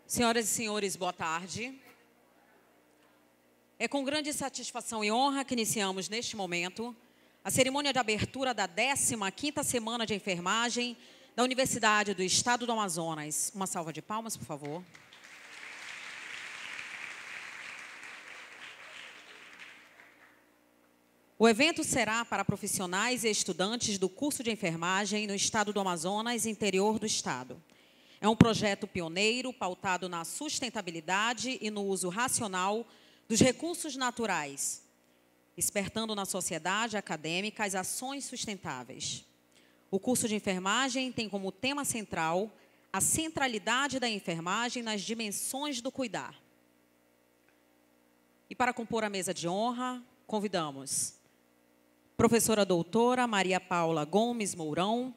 Senhoras e senhores, boa tarde. É com grande satisfação e honra que iniciamos neste momento a cerimônia de abertura da 15ª Semana de Enfermagem da Universidade do Estado do Amazonas. Uma salva de palmas, por favor. O evento será para profissionais e estudantes do curso de enfermagem no Estado do Amazonas, interior do Estado. É um projeto pioneiro, pautado na sustentabilidade e no uso racional dos recursos naturais, despertando na sociedade acadêmica as ações sustentáveis. O curso de enfermagem tem como tema central a centralidade da enfermagem nas dimensões do cuidar. E para compor a mesa de honra, convidamos professora doutora Maria Paula Gomes Mourão,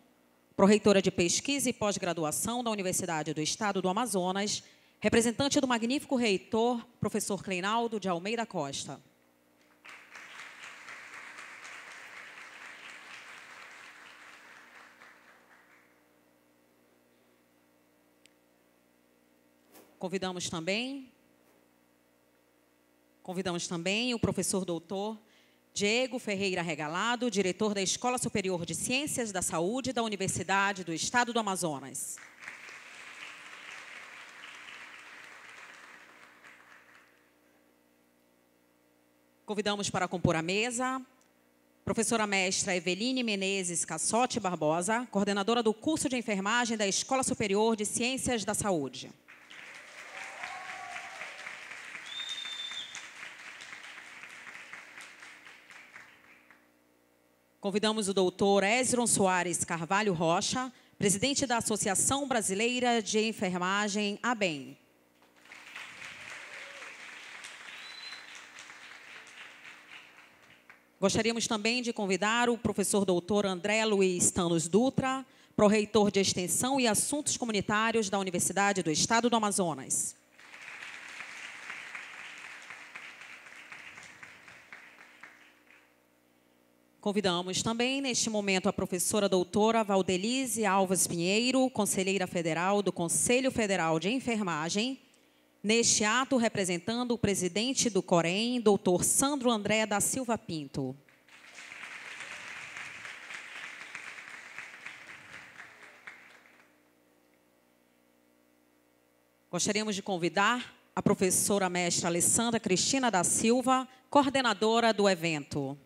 pró-reitora de Pesquisa e Pós-Graduação da Universidade do Estado do Amazonas, representante do magnífico reitor, professor Cleinaldo de Almeida Costa. Convidamos também o professor doutor Diego Ferreira Regalado, diretor da Escola Superior de Ciências da Saúde da Universidade do Estado do Amazonas. Convidamos para compor a mesa professora mestra Eveline Menezes Cassotti Barbosa, coordenadora do curso de enfermagem da Escola Superior de Ciências da Saúde. Convidamos o doutor Ezron Soares Carvalho Rocha, presidente da Associação Brasileira de Enfermagem, ABEM. Gostaríamos também de convidar o professor doutor André Luiz Tanos Dutra, pró-reitor de Extensão e Assuntos Comunitários da Universidade do Estado do Amazonas. Convidamos também, neste momento, a professora doutora Valdelize Alves Pinheiro, conselheira federal do Conselho Federal de Enfermagem, neste ato representando o presidente do COREM, doutor Sandro André da Silva Pinto. Gostaríamos de convidar a professora mestra Alessandra Cristina da Silva, coordenadora do evento.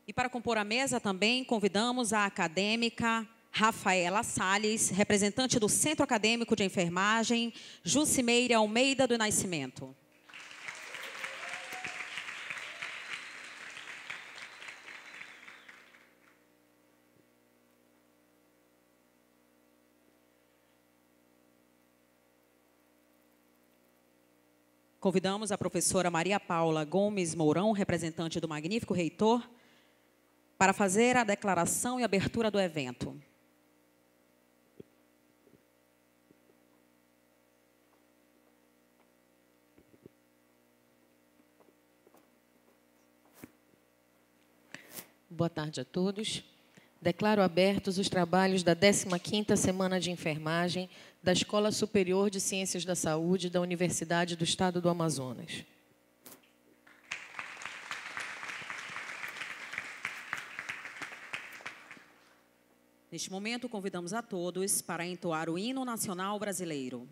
E para compor a mesa também convidamos a acadêmica Rafaela Salles, representante do Centro Acadêmico de Enfermagem, Jucimeire Almeida do Nascimento. Convidamos a professora Maria Paula Gomes Mourão, representante do magnífico reitor, para fazer a declaração e abertura do evento. Boa tarde a todos. Declaro abertos os trabalhos da 15ª Semana de Enfermagem da Escola Superior de Ciências da Saúde da Universidade do Estado do Amazonas. Neste momento, convidamos a todos para entoar o hino nacional brasileiro.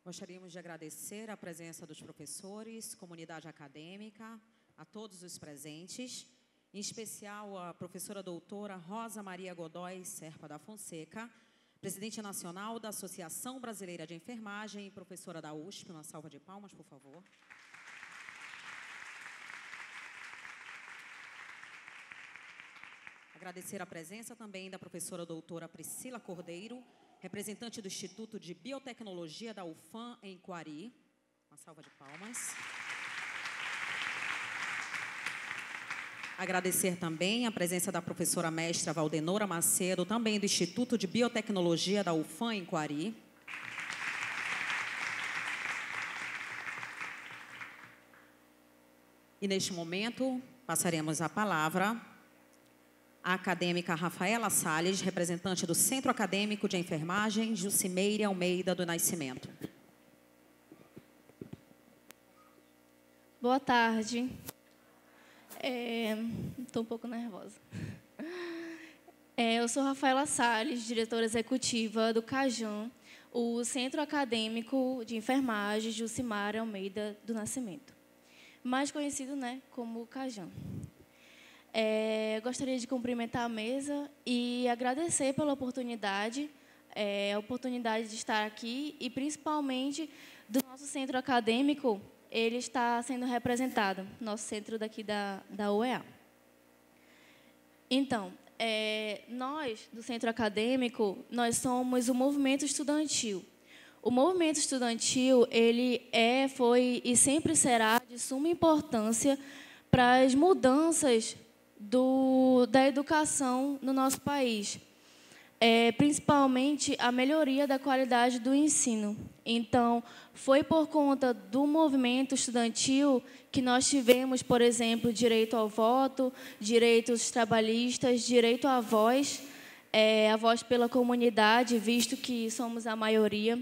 Gostaríamos de agradecer a presença dos professores, comunidade acadêmica, a todos os presentes, em especial a professora doutora Rosa Maria Godoy Serpa da Fonseca, presidente nacional da Associação Brasileira de Enfermagem e professora da USP. Uma salva de palmas, por favor. Agradecer a presença também da professora doutora Priscila Cordeiro, representante do Instituto de Biotecnologia da UFAM, em Quari. Uma salva de palmas. Agradecer também a presença da professora mestra Valdenora Macedo, também do Instituto de Biotecnologia da UFAM, em Quari. E, neste momento, passaremos a palavra a acadêmica Rafaela Salles, representante do Centro Acadêmico de Enfermagem Jucimeire Almeida do Nascimento. Boa tarde. Estou um pouco nervosa. Eu sou Rafaela Salles, diretora executiva do CAJAN, o Centro Acadêmico de Enfermagem Jucimeire Almeida do Nascimento, mais conhecido, como CAJAN. Gostaria de cumprimentar a mesa e agradecer pela oportunidade, a oportunidade de estar aqui e, principalmente, do nosso centro acadêmico, ele está sendo representado, nosso centro daqui da UEA. Então, nós, do centro acadêmico, nós somos o movimento estudantil. O movimento estudantil, ele foi e sempre será de suma importância para as mudanças da educação no nosso país, principalmente a melhoria da qualidade do ensino. Então, foi por conta do movimento estudantil que nós tivemos, por exemplo, direito ao voto, direitos trabalhistas, direito à voz, a voz pela comunidade, visto que somos a maioria.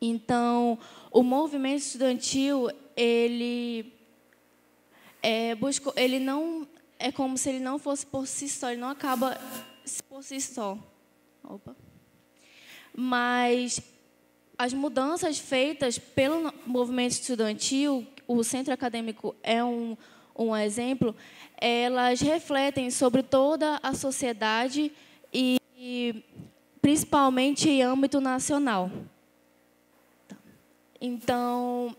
Então, o movimento estudantil, ele não é como se ele não fosse por si só, ele não acaba por si só. Mas as mudanças feitas pelo movimento estudantil, o Centro Acadêmico é um exemplo, elas refletem sobre toda a sociedade e principalmente em âmbito nacional. Então,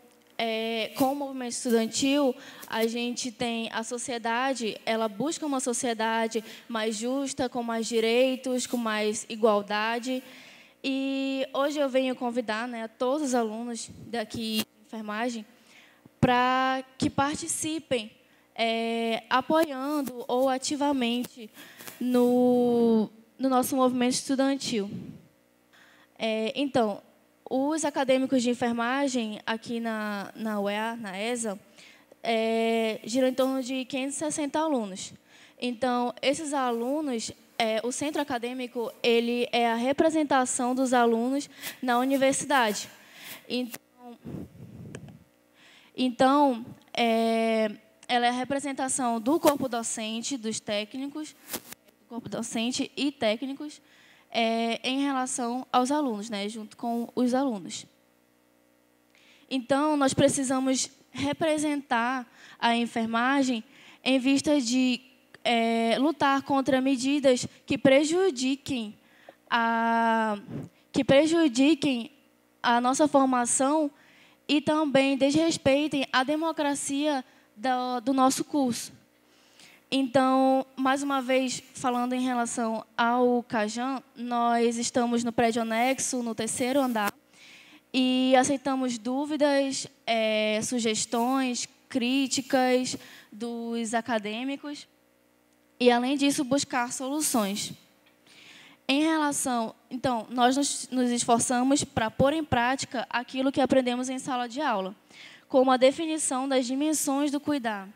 com o movimento estudantil, a gente tem a sociedade, ela busca uma sociedade mais justa, com mais direitos, com mais igualdade. E hoje eu venho convidar a todos os alunos daqui de enfermagem para que participem, apoiando ou ativamente no nosso movimento estudantil. Então, os acadêmicos de enfermagem aqui na UEA, na ESA, giram em torno de 560 alunos. Então, esses alunos, o centro acadêmico, ele é a representação dos alunos na universidade. Então, ela é a representação do corpo docente, dos técnicos, do corpo docente e técnicos, em relação aos alunos, junto com os alunos. Então, nós precisamos representar a enfermagem em vista de lutar contra medidas que prejudiquem a nossa formação e também desrespeitem a democracia do nosso curso. Então, mais uma vez, falando em relação ao CAJAN, nós estamos no prédio anexo, no 3º andar, e aceitamos dúvidas, sugestões, críticas dos acadêmicos, e, além disso, buscar soluções. Em relação... Então, nós nos esforçamos para pôr em prática aquilo que aprendemos em sala de aula, como a definição das dimensões do cuidar.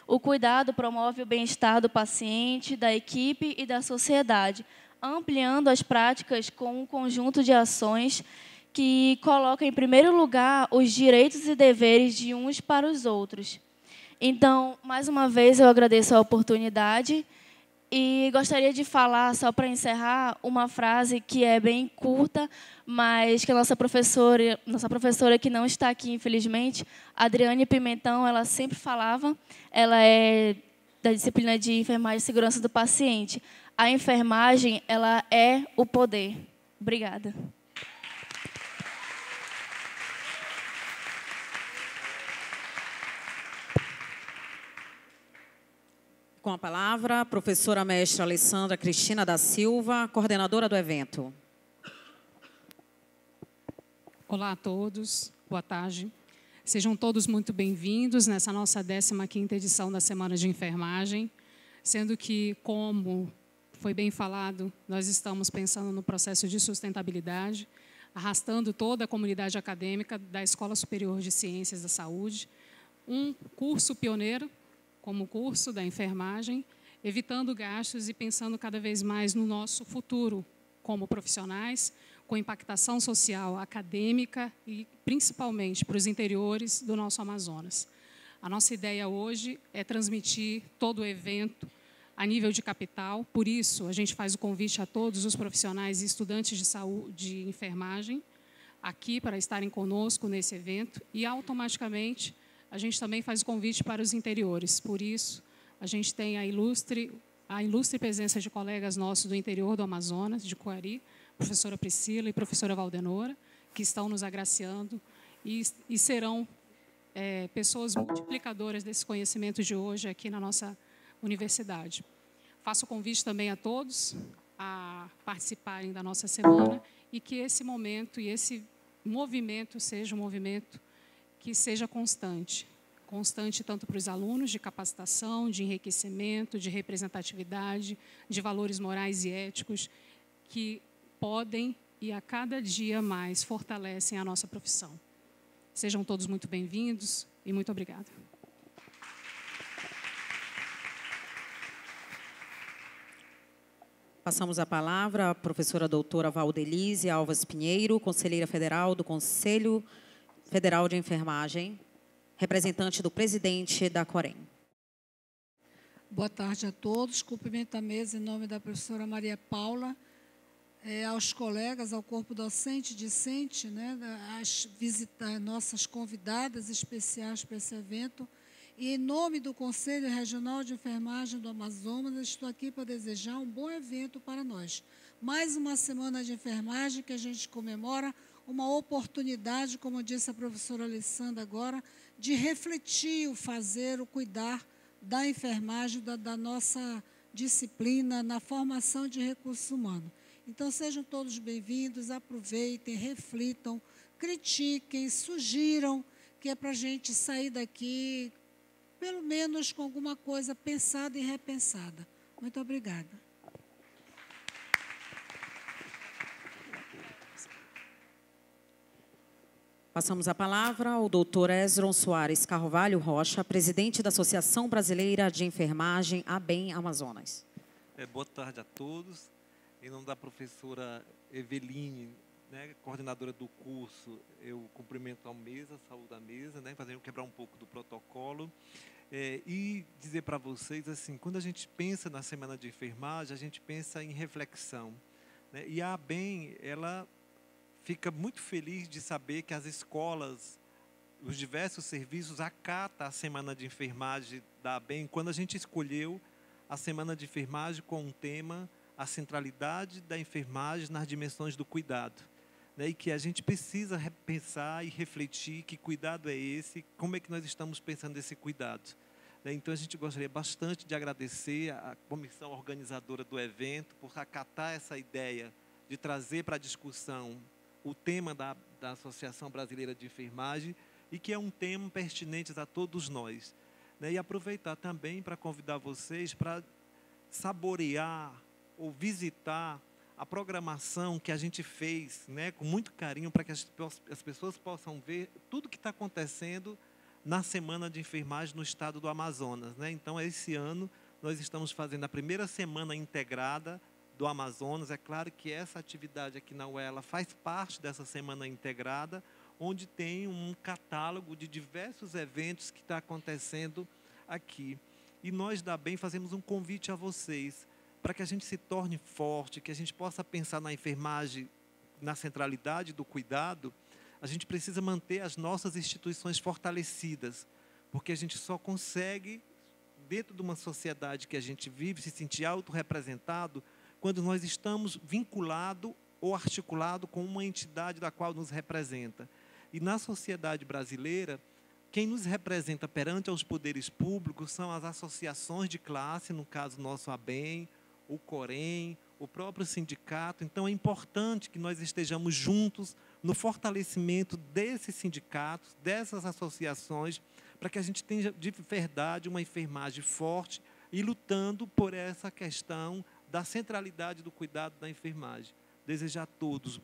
O cuidado promove o bem-estar do paciente, da equipe e da sociedade, ampliando as práticas com um conjunto de ações que coloca em primeiro lugar os direitos e deveres de uns para os outros. Então, mais uma vez, eu agradeço a oportunidade E gostaria de falar, só para encerrar, uma frase que é bem curta, mas que a nossa professora que não está aqui, infelizmente, Adriane Pimentão, ela sempre falava, ela é da disciplina de enfermagem e segurança do paciente. A enfermagem, ela é o poder. Obrigada. Com a palavra, a professora mestra Alessandra Cristina da Silva, coordenadora do evento. Olá a todos, boa tarde. Sejam todos muito bem-vindos nessa nossa 15ª edição da Semana de Enfermagem, sendo que, como foi bem falado, nós estamos pensando no processo de sustentabilidade, arrastando toda a comunidade acadêmica da Escola Superior de Ciências da Saúde, um curso pioneiro, como o curso da enfermagem, evitando gastos e pensando cada vez mais no nosso futuro como profissionais, com impactação social, acadêmica e, principalmente, para os interiores do nosso Amazonas. A nossa ideia hoje é transmitir todo o evento a nível de capital, por isso a gente faz o convite a todos os profissionais e estudantes de saúde, de enfermagem, aqui para estarem conosco nesse evento e, automaticamente, a gente também faz o convite para os interiores. Por isso, a gente tem a ilustre presença de colegas nossos do interior do Amazonas, de Coari, professora Priscila e professora Valdenora, que estão nos agraciando e serão pessoas multiplicadoras desse conhecimento de hoje aqui na nossa universidade. Faço o convite também a todos a participarem da nossa semana e que esse momento e esse movimento seja um movimento que seja constante tanto para os alunos de capacitação, de enriquecimento, de representatividade, de valores morais e éticos que podem e a cada dia mais fortalecem a nossa profissão. Sejam todos muito bem-vindos e muito obrigada. Passamos a palavra à professora doutora Valdelise Alves Pinheiro, conselheira federal do Conselho Federal de Enfermagem, representante do presidente da Corém. Boa tarde a todos. Cumprimento a mesa em nome da professora Maria Paula, aos colegas, ao corpo docente e discente, né, nossas convidadas especiais para esse evento. E, em nome do Conselho Regional de Enfermagem do Amazonas, estou aqui para desejar um bom evento para nós. Mais uma semana de enfermagem que a gente comemora, uma oportunidade, como disse a professora Alessandra agora, de refletir o fazer, o cuidar da enfermagem, da nossa disciplina, na formação de recursos humanos. Então, sejam todos bem-vindos, aproveitem, reflitam, critiquem, sugiram, que é para a gente sair daqui, pelo menos com alguma coisa pensada e repensada. Muito obrigada. Passamos a palavra ao doutor Esdron Soares Carvalho Rocha, presidente da Associação Brasileira de Enfermagem, ABEM Amazonas. Boa tarde a todos. Em nome da professora Eveline, né, coordenadora do curso, eu cumprimento a mesa, saúdo a mesa, né, fazendo quebrar um pouco do protocolo. E dizer para vocês, assim, quando a gente pensa na Semana de Enfermagem, a gente pensa em reflexão, né, e a ABEM, ela fica muito feliz de saber que as escolas, os diversos serviços acatam a Semana de Enfermagem da ABEM, quando a gente escolheu a Semana de Enfermagem com um tema, a centralidade da enfermagem nas dimensões do cuidado, né? E que a gente precisa repensar e refletir que cuidado é esse, como é que nós estamos pensando nesse cuidado, né? Então, a gente gostaria bastante de agradecer à comissão organizadora do evento por acatar essa ideia de trazer para a discussão o tema da Associação Brasileira de Enfermagem e que é um tema pertinente a todos nós, né? E aproveitar também para convidar vocês para saborear ou visitar a programação que a gente fez, né, com muito carinho, para que as pessoas possam ver tudo que está acontecendo na Semana de Enfermagem no estado do Amazonas, né? Então, esse ano, nós estamos fazendo a primeira semana integrada do Amazonas. É claro que essa atividade aqui na UELA faz parte dessa semana integrada, onde tem um catálogo de diversos eventos que está acontecendo aqui. E nós da ABEM fazemos um convite a vocês para que a gente se torne forte, que a gente possa pensar na enfermagem, na centralidade do cuidado, a gente precisa manter as nossas instituições fortalecidas, porque a gente só consegue, dentro de uma sociedade que a gente vive, se sentir autorrepresentado quando nós estamos vinculados ou articulados com uma entidade da qual nos representa. E na sociedade brasileira, quem nos representa perante aos poderes públicos são as associações de classe, no caso nosso ABEM, o COREM, o próprio sindicato. Então, é importante que nós estejamos juntos no fortalecimento desses sindicatos, dessas associações, para que a gente tenha, de verdade, uma enfermagem forte e lutando por essa questão da centralidade do cuidado da enfermagem. Desejar a todos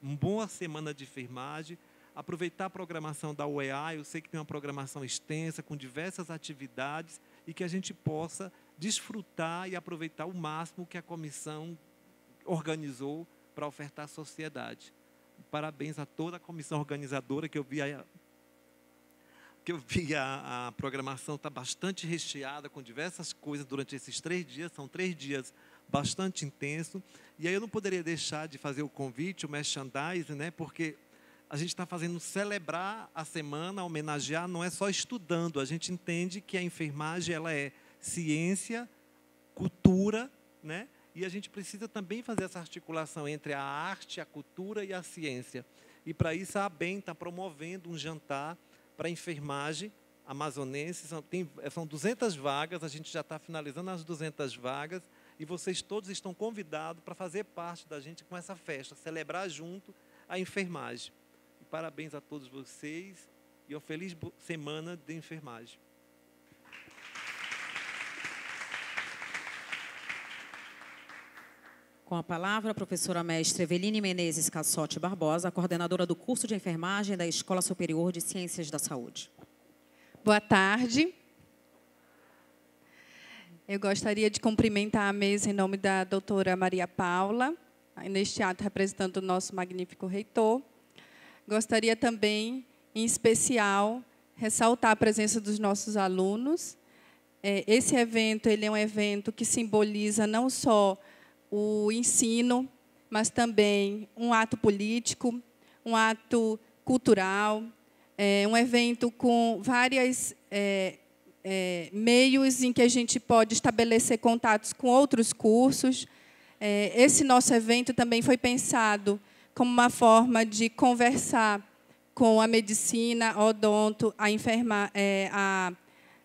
uma boa semana de enfermagem, aproveitar a programação da UEA, eu sei que tem uma programação extensa, com diversas atividades, e que a gente possa desfrutar e aproveitar o máximo que a comissão organizou para ofertar à sociedade. Parabéns a toda a comissão organizadora, que eu vi a programação está bastante recheada com diversas coisas durante esses 3 dias, são 3 dias bastante intensos, e aí eu não poderia deixar de fazer o convite, o merchandising, né, porque a gente está fazendo celebrar a semana, homenagear, não é só estudando, a gente entende que a enfermagem ela é ciência, cultura, né, e a gente precisa também fazer essa articulação entre a arte, a cultura e a ciência. E para isso a ABEM está promovendo um jantar para a enfermagem amazonense, são 200 vagas, a gente já está finalizando as 200 vagas, e vocês todos estão convidados para fazer parte da gente com essa festa, celebrar junto a enfermagem. E parabéns a todos vocês e uma feliz semana de enfermagem. Com a palavra, a professora mestre Eveline Menezes Cassotti Barbosa, coordenadora do curso de enfermagem da Escola Superior de Ciências da Saúde. Boa tarde. Eu gostaria de cumprimentar a mesa em nome da doutora Maria Paula, neste ato representando o nosso magnífico reitor. Gostaria também, em especial, ressaltar a presença dos nossos alunos. Esse evento ele é um evento que simboliza não só o ensino, mas também um ato político, um ato cultural, um evento com vários meios em que a gente pode estabelecer contatos com outros cursos. Esse nosso evento também foi pensado como uma forma de conversar com a medicina, a odonto, a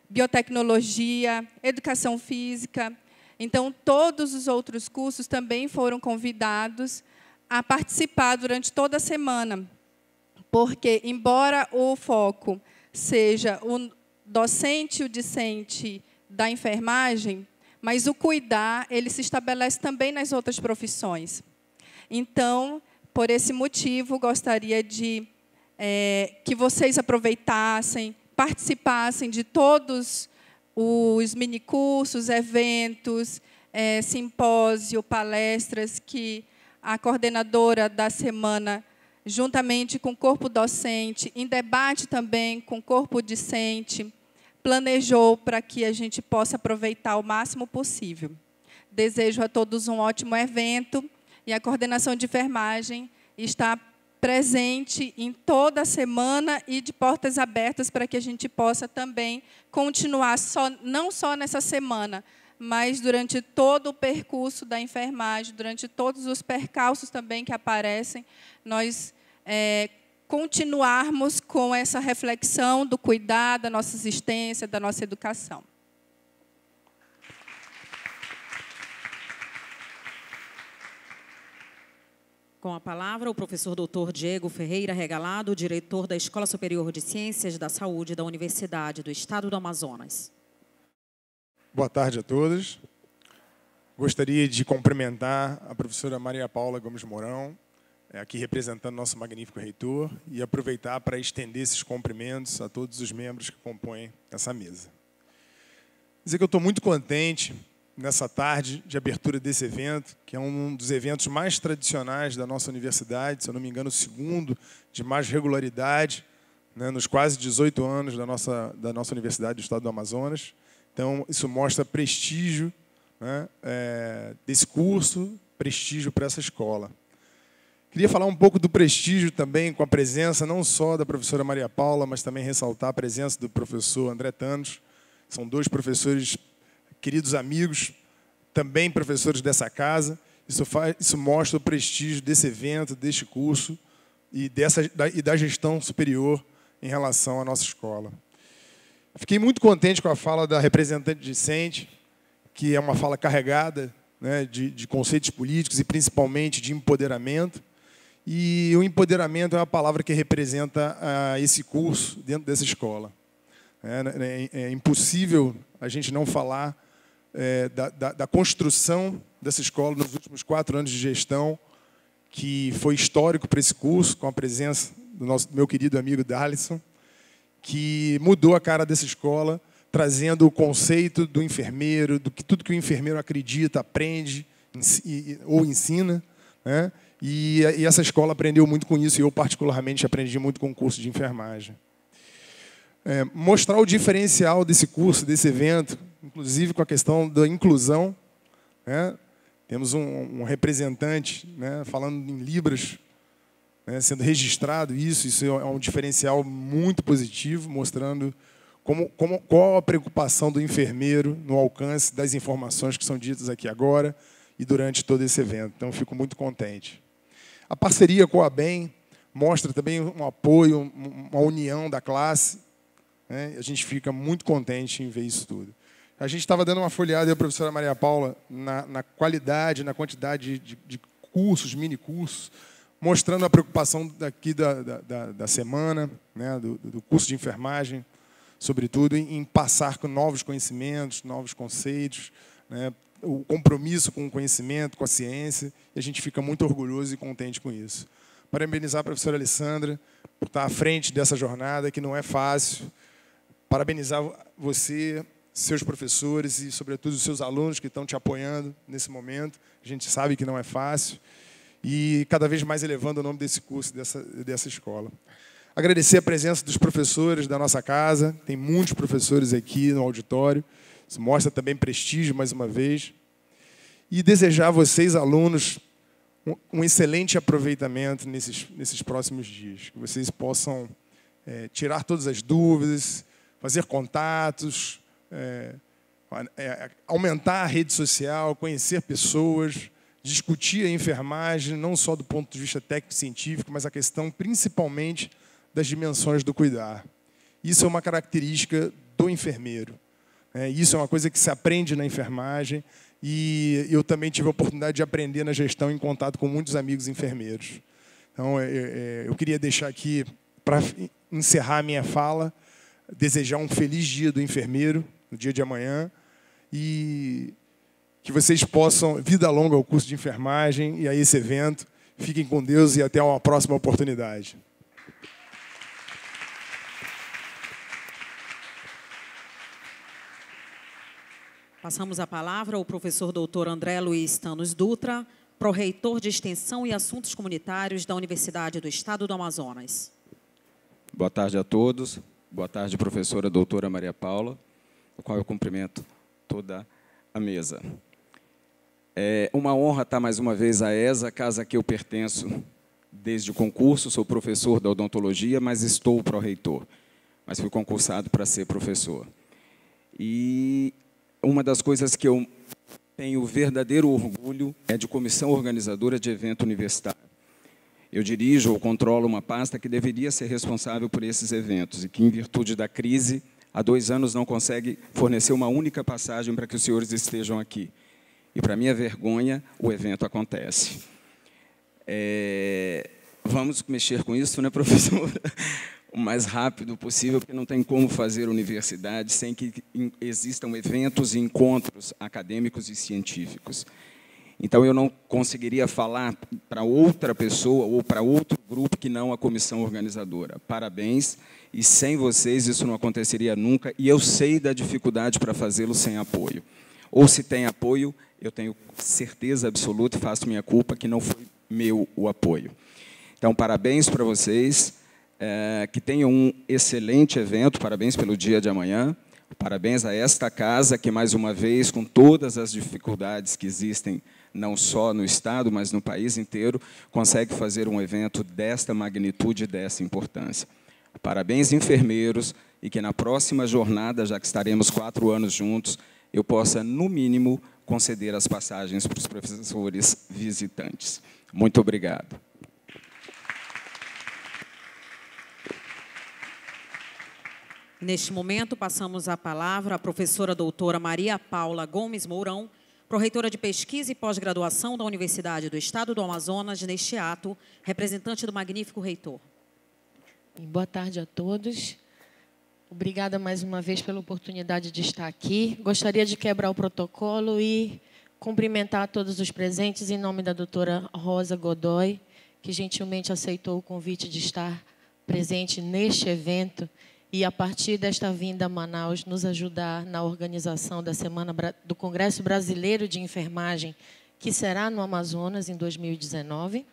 biotecnologia, educação física. Então, todos os outros cursos também foram convidados a participar durante toda a semana, porque, embora o foco seja o docente e o discente da enfermagem, mas o cuidar, ele se estabelece também nas outras profissões. Então, por esse motivo, gostaria de que vocês aproveitassem, participassem de todos os minicursos, eventos, simpósio, palestras que a coordenadora da semana, juntamente com o corpo docente, em debate também com o corpo discente, planejou para que a gente possa aproveitar o máximo possível. Desejo a todos um ótimo evento e a coordenação de enfermagem está presente em toda a semana e de portas abertas para que a gente possa também continuar, não só nessa semana, mas durante todo o percurso da enfermagem, durante todos os percalços também que aparecem, nós continuarmos com essa reflexão do cuidado da nossa existência, da nossa educação. Com a palavra, o professor Dr. Diego Ferreira Regalado, diretor da Escola Superior de Ciências da Saúde da Universidade do Estado do Amazonas. Boa tarde a todos. Gostaria de cumprimentar a professora Maria Paula Gomes Mourão, aqui representando nosso magnífico reitor, e aproveitar para estender esses cumprimentos a todos os membros que compõem essa mesa. Dizer que eu estou muito contente nessa tarde de abertura desse evento, que é um dos eventos mais tradicionais da nossa universidade, se eu não me engano, o segundo de mais regularidade, né, nos quase 18 anos da nossa universidade do Estado do Amazonas. Então, isso mostra prestígio, né, desse curso, prestígio para essa escola. Queria falar um pouco do prestígio também, com a presença não só da professora Maria Paula, mas também ressaltar a presença do professor André Thanos. São 2 professores, queridos amigos, também professores dessa casa. Isso mostra o prestígio desse evento, deste curso e da gestão superior em relação à nossa escola. Fiquei muito contente com a fala da representante discente, que é uma fala carregada, né, de conceitos políticos e principalmente de empoderamento. E o empoderamento é uma palavra que representa esse curso dentro dessa escola. É impossível a gente não falar da construção dessa escola nos últimos 4 anos de gestão, que foi histórico para esse curso, com a presença do meu querido amigo Darlison, que mudou a cara dessa escola, trazendo o conceito do enfermeiro, tudo que o enfermeiro acredita, aprende ou ensina, né? E essa escola aprendeu muito com isso, e eu, particularmente, aprendi muito com o curso de enfermagem. Mostrar o diferencial desse curso, desse evento, inclusive com a questão da inclusão, né? Temos um representante, né, falando em Libras, né, sendo registrado isso é um diferencial muito positivo, mostrando qual a preocupação do enfermeiro no alcance das informações que são ditas aqui agora e durante todo esse evento. Então, fico muito contente. A parceria com a ABEM mostra também um apoio, uma união da classe, né? A gente fica muito contente em ver isso tudo. A gente estava dando uma folheada, eu e a professora Maria Paula, na qualidade, na quantidade de cursos, mini-cursos, mostrando a preocupação daqui da semana, né, do curso de enfermagem, sobretudo em passar com novos conhecimentos, novos conceitos, né, o compromisso com o conhecimento, com a ciência, e a gente fica muito orgulhoso e contente com isso. Parabenizar a professora Alessandra por estar à frente dessa jornada, que não é fácil. Parabenizar você, seus professores e, sobretudo, os seus alunos que estão te apoiando nesse momento. A gente sabe que não é fácil. E cada vez mais elevando o nome desse curso, dessa escola. Agradecer a presença dos professores da nossa casa. Tem muitos professores aqui no auditório. Isso mostra também prestígio, mais uma vez. E desejar a vocês, alunos, um excelente aproveitamento nesses próximos dias. Que vocês possam tirar todas as dúvidas, fazer contatos, aumentar a rede social, conhecer pessoas, discutir a enfermagem, não só do ponto de vista técnico-científico, mas a questão principalmente das dimensões do cuidar. Isso é uma característica do enfermeiro. Isso é uma coisa que se aprende na enfermagem e eu também tive a oportunidade de aprender na gestão em contato com muitos amigos enfermeiros. Então, eu queria deixar aqui, para encerrar a minha fala, desejar um feliz dia do enfermeiro, no dia de amanhã, e que vocês possam, vida longa ao curso de enfermagem e a esse evento. Fiquem com Deus e até uma próxima oportunidade. Passamos a palavra ao professor doutor André Luiz Thanos Dutra, pró-reitor de Extensão e Assuntos Comunitários da Universidade do Estado do Amazonas. Boa tarde a todos. Boa tarde, professora doutora Maria Paula, o qual eu cumprimento toda a mesa. É uma honra estar mais uma vez à ESA, casa a que eu pertenço desde o concurso. Sou professor da odontologia, mas estou pró-reitor. Mas fui concursado para ser professor. E uma das coisas que eu tenho verdadeiro orgulho é de comissão organizadora de evento universitário. Eu dirijo ou controlo uma pasta que deveria ser responsável por esses eventos e que, em virtude da crise, há 2 anos não consegue fornecer uma única passagem para que os senhores estejam aqui. E, para minha vergonha, o evento acontece. Vamos mexer com isso, né, professora? O mais rápido possível, porque não tem como fazer universidade sem que existam eventos e encontros acadêmicos e científicos. Então, eu não conseguiria falar para outra pessoa ou para outro grupo que não a comissão organizadora. Parabéns, e sem vocês isso não aconteceria nunca, e eu sei da dificuldade para fazê-lo sem apoio. Ou, se tem apoio, eu tenho certeza absoluta, e faço minha culpa, que não foi meu o apoio. Então, parabéns para vocês. Que tenham um excelente evento, parabéns pelo dia de amanhã. Parabéns a esta casa que, mais uma vez, com todas as dificuldades que existem, não só no Estado, mas no país inteiro, consegue fazer um evento desta magnitude e dessa importância. Parabéns, enfermeiros, e que na próxima jornada, já que estaremos 4 anos juntos, eu possa, no mínimo, conceder as passagens para os professores visitantes. Muito obrigado. Neste momento, passamos a palavra à professora doutora Maria Paula Gomes Mourão, pró-reitora de Pesquisa e Pós-Graduação da Universidade do Estado do Amazonas, neste ato, representante do magnífico reitor. Boa tarde a todos. Obrigada mais uma vez pela oportunidade de estar aqui. Gostaria de quebrar o protocolo e cumprimentar todos os presentes em nome da doutora Rosa Godoy, que gentilmente aceitou o convite de estar presente neste evento e, a partir desta vinda a Manaus, nos ajudar na organização da Semana do Congresso Brasileiro de Enfermagem, que será no Amazonas em 2019.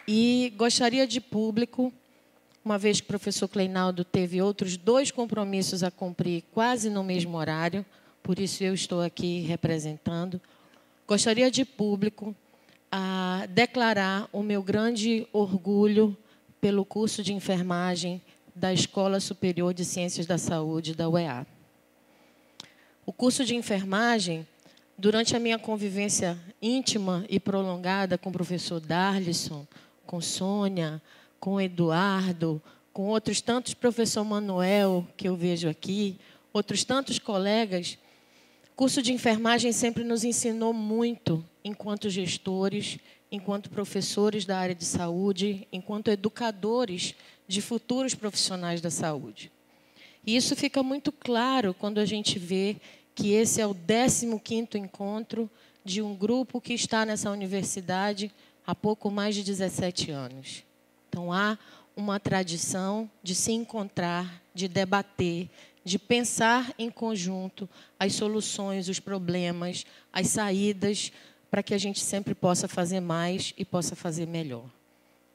E gostaria de público, uma vez que o professor Cleinaldo teve outros 2 compromissos a cumprir quase no mesmo horário, por isso eu estou aqui representando, gostaria de público a declarar o meu grande orgulho pelo curso de enfermagem da Escola Superior de Ciências da Saúde, da UEA. O curso de enfermagem, durante a minha convivência íntima e prolongada com o professor Darlisson, com Sônia, com Eduardo, com outros tantos, professor Manuel, que eu vejo aqui, outros tantos colegas, o curso de enfermagem sempre nos ensinou muito, enquanto gestores, enquanto professores da área de saúde, enquanto educadores de futuros profissionais da saúde. E isso fica muito claro quando a gente vê que esse é o 15º encontro de um grupo que está nessa universidade há pouco mais de 17 anos. Então, há uma tradição de se encontrar, de debater, de pensar em conjunto as soluções, os problemas, as saídas, para que a gente sempre possa fazer mais e possa fazer melhor.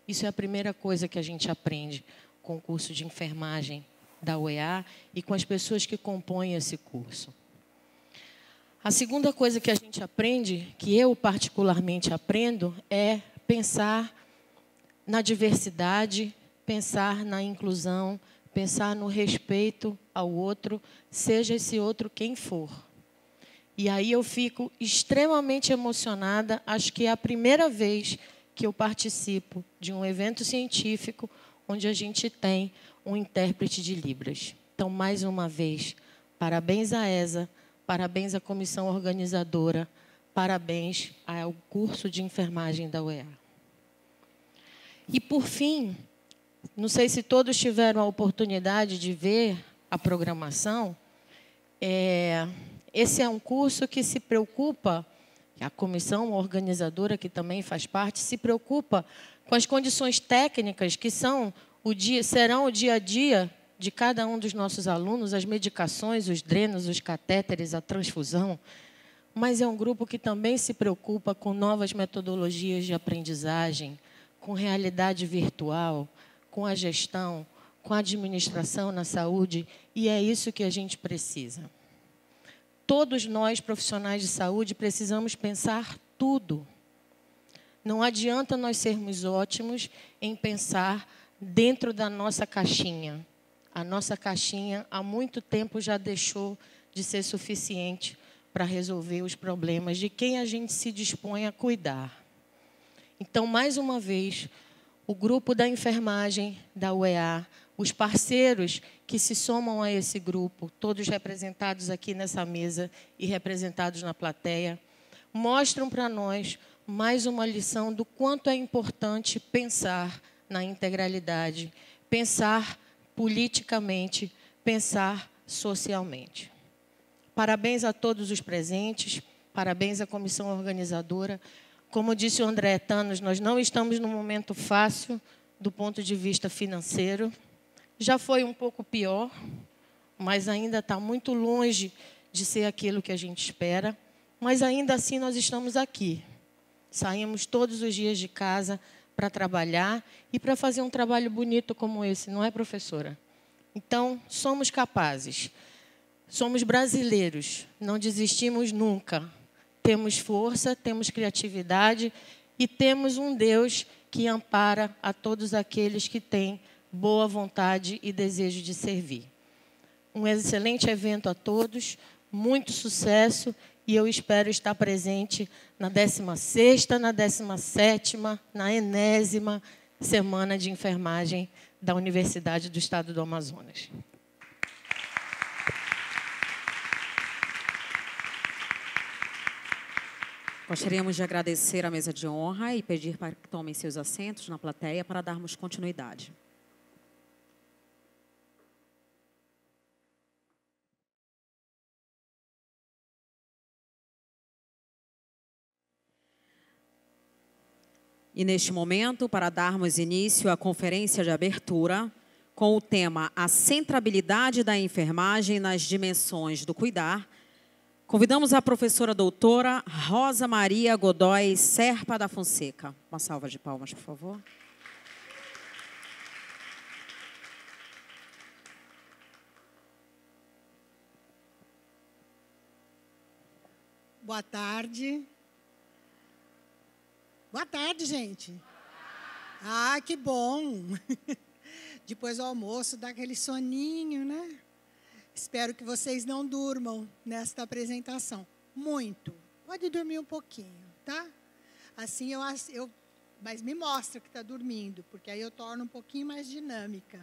Isso é a primeira coisa que a gente aprende com o curso de enfermagem da UEA e com as pessoas que compõem esse curso. A segunda coisa que a gente aprende, que eu particularmente aprendo, é pensar na diversidade, pensar na inclusão, pensar no respeito ao outro, seja esse outro quem for. E aí eu fico extremamente emocionada, acho que é a primeira vez que eu participo de um evento científico onde a gente tem um intérprete de Libras. Então, mais uma vez, parabéns à ESA, parabéns à comissão organizadora, parabéns ao curso de enfermagem da UEA. E, por fim, não sei se todos tiveram a oportunidade de ver a programação, esse é um curso que se preocupa, a comissão organizadora, que também faz parte, se preocupa com as condições técnicas que serão o dia a dia de cada um dos nossos alunos, as medicações, os drenos, os catéteres, a transfusão, mas é um grupo que também se preocupa com novas metodologias de aprendizagem, com realidade virtual, com a gestão, com a administração na saúde, e é isso que a gente precisa. Todos nós, profissionais de saúde, precisamos pensar tudo. Não adianta nós sermos ótimos em pensar dentro da nossa caixinha. A nossa caixinha, há muito tempo, já deixou de ser suficiente para resolver os problemas de quem a gente se dispõe a cuidar. Então, mais uma vez, o grupo da enfermagem da UEA, os parceiros que se somam a esse grupo, todos representados aqui nessa mesa e representados na plateia, mostram para nós mais uma lição do quanto é importante pensar na integralidade, pensar politicamente, pensar socialmente. Parabéns a todos os presentes, parabéns à comissão organizadora. Como disse o André Tanos, nós não estamos num momento fácil do ponto de vista financeiro. Já foi um pouco pior, mas ainda está muito longe de ser aquilo que a gente espera. Mas ainda assim nós estamos aqui. Saímos todos os dias de casa para trabalhar e para fazer um trabalho bonito como esse, não é, professora? Então, somos capazes. Somos brasileiros, não desistimos nunca. Temos força, temos criatividade e temos um Deus que ampara a todos aqueles que têm boa vontade e desejo de servir. Um excelente evento a todos, muito sucesso, e eu espero estar presente na 16ª, na 17ª, na enésima Semana de Enfermagem da Universidade do Estado do Amazonas. Gostaríamos de agradecer a mesa de honra e pedir para que tomem seus assentos na plateia para darmos continuidade. E neste momento, para darmos início à conferência de abertura, com o tema A Centrabilidade da Enfermagem nas Dimensões do Cuidar, convidamos a professora doutora Rosa Maria Godoy Serpa da Fonseca. Uma salva de palmas, por favor. Boa tarde. Boa tarde, gente. Ah, que bom. Depois do almoço, dá aquele soninho, né? Espero que vocês não durmam nesta apresentação. Muito. Pode dormir um pouquinho, tá? Assim mas me mostra que está dormindo, porque aí eu torno um pouquinho mais dinâmica.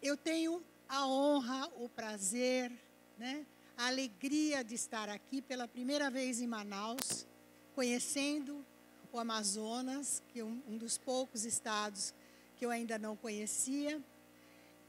Eu tenho a honra, o prazer, né? A alegria de estar aqui pela primeira vez em Manaus, conhecendo o Amazonas, que é um dos poucos estados que eu ainda não conhecia,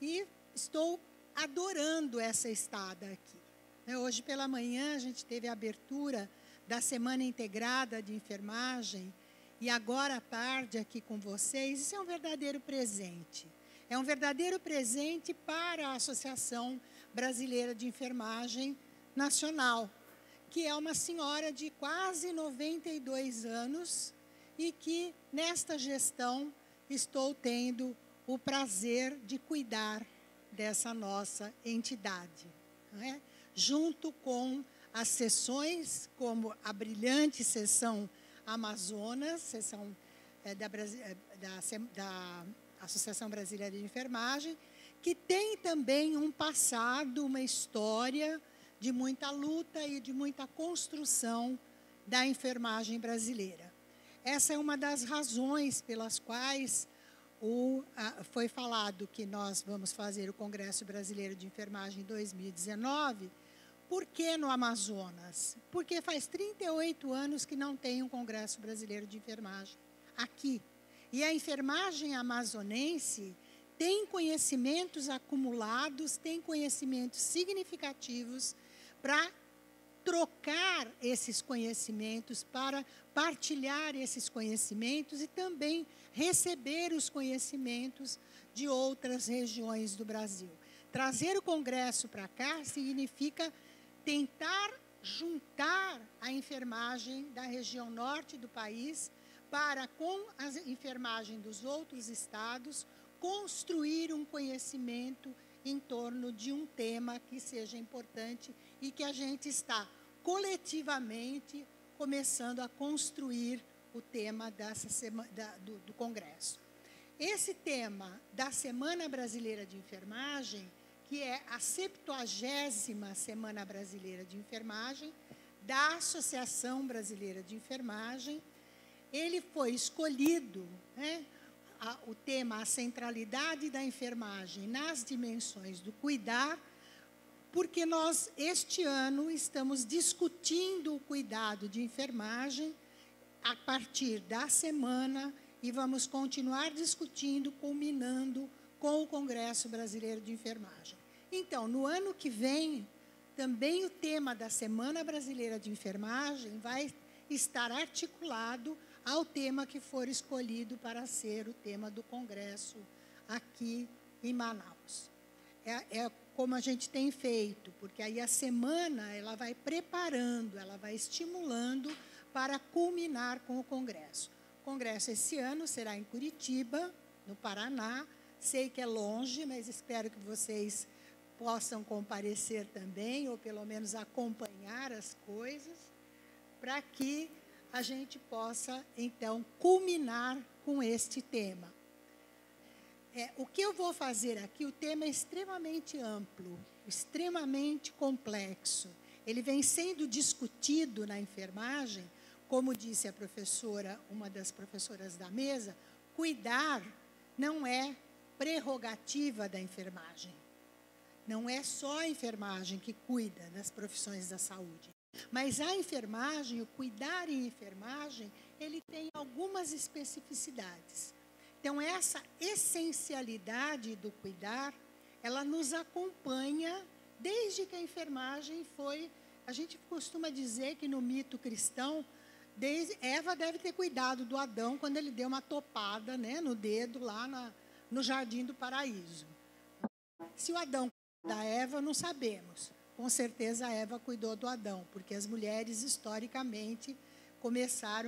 e estou adorando essa estada aqui. Hoje pela manhã a gente teve a abertura da Semana Integrada de Enfermagem, e agora à tarde aqui com vocês. Isso é um verdadeiro presente. É um verdadeiro presente para a Associação Brasileira de Enfermagem Nacional, que é uma senhora de quase 92 anos e que, nesta gestão, estou tendo o prazer de cuidar dessa nossa entidade, não é? Junto com as sessões, como a brilhante sessão Amazonas, sessão da Associação Brasileira de Enfermagem, que tem também um passado, uma história de muita luta e de muita construção da enfermagem brasileira. Essa é uma das razões pelas quais foi falado que nós vamos fazer o Congresso Brasileiro de Enfermagem em 2019. Por que no Amazonas? Porque faz 38 anos que não tem um Congresso Brasileiro de Enfermagem aqui. E a enfermagem amazonense tem conhecimentos acumulados, tem conhecimentos significativos para trocar esses conhecimentos, para partilhar esses conhecimentos e também receber os conhecimentos de outras regiões do Brasil. Trazer o Congresso para cá significa tentar juntar a enfermagem da região norte do país para, com a enfermagem dos outros estados, construir um conhecimento em torno de um tema que seja importante e que a gente está coletivamente começando a construir o tema do Congresso. Esse tema da Semana Brasileira de Enfermagem, que é a 70ª Semana Brasileira de Enfermagem, da Associação Brasileira de Enfermagem, ele foi escolhido, né, o tema, a centralidade da enfermagem nas dimensões do cuidar, porque nós, este ano, estamos discutindo o cuidado de enfermagem a partir da semana e vamos continuar discutindo, culminando com o Congresso Brasileiro de Enfermagem. Então, no ano que vem, também o tema da Semana Brasileira de Enfermagem vai estar articulado ao tema que for escolhido para ser o tema do Congresso aqui em Manaus. É como a gente tem feito, porque aí a semana ela vai preparando, ela vai estimulando para culminar com o Congresso. congresso esse ano será em Curitiba, no Paraná. Sei que é longe, mas espero que vocês possam comparecer também, ou pelo menos acompanhar as coisas, para que a gente possa, então, culminar com este tema. O que eu vou fazer aqui, o tema é extremamente amplo, extremamente complexo. Ele vem sendo discutido na enfermagem, como disse a professora, uma das professoras da mesa, cuidar não é prerrogativa da enfermagem. Não é só a enfermagem que cuida das profissões da saúde. Mas a enfermagem, o cuidar em enfermagem, ele tem algumas especificidades. Então, essa essencialidade do cuidar, ela nos acompanha desde que a enfermagem foi... A gente costuma dizer que no mito cristão, Eva deve ter cuidado do Adão quando ele deu uma topada, né, no dedo lá no Jardim do Paraíso. Se o Adão cuidou da Eva, não sabemos. Com certeza a Eva cuidou do Adão, porque as mulheres, historicamente,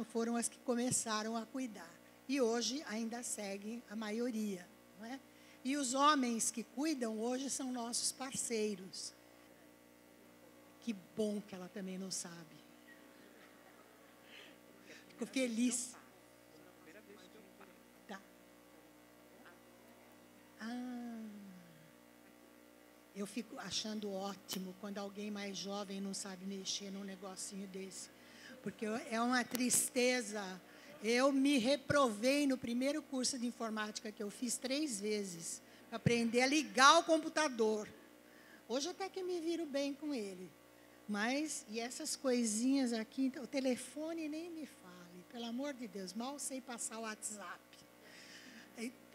foram as que começaram a cuidar. E hoje ainda seguem a maioria. Não é? E os homens que cuidam hoje são nossos parceiros. Que bom que ela também não sabe. Fico feliz. Tá. Eu fico achando ótimo quando alguém mais jovem não sabe mexer num negocinho desse. Porque é uma tristeza. Eu me reprovei no primeiro curso de informática que eu fiz 3 vezes, para aprender a ligar o computador. Hoje até que me viro bem com ele. Mas, e essas coisinhas aqui, o telefone nem me fale, pelo amor de Deus, mal sei passar o WhatsApp.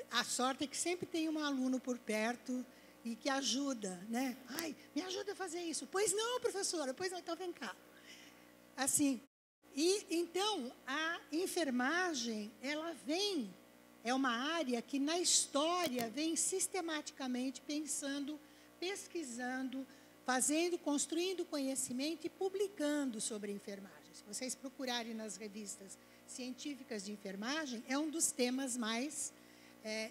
A sorte é que sempre tem um aluno por perto e que ajuda, né? Ai, me ajuda a fazer isso. Pois não, professora, pois não, então vem cá. Assim, e então a enfermagem, ela é uma área que na história vem sistematicamente pensando, pesquisando, construindo conhecimento e publicando sobre enfermagem. Se vocês procurarem nas revistas científicas de enfermagem, é um dos temas mais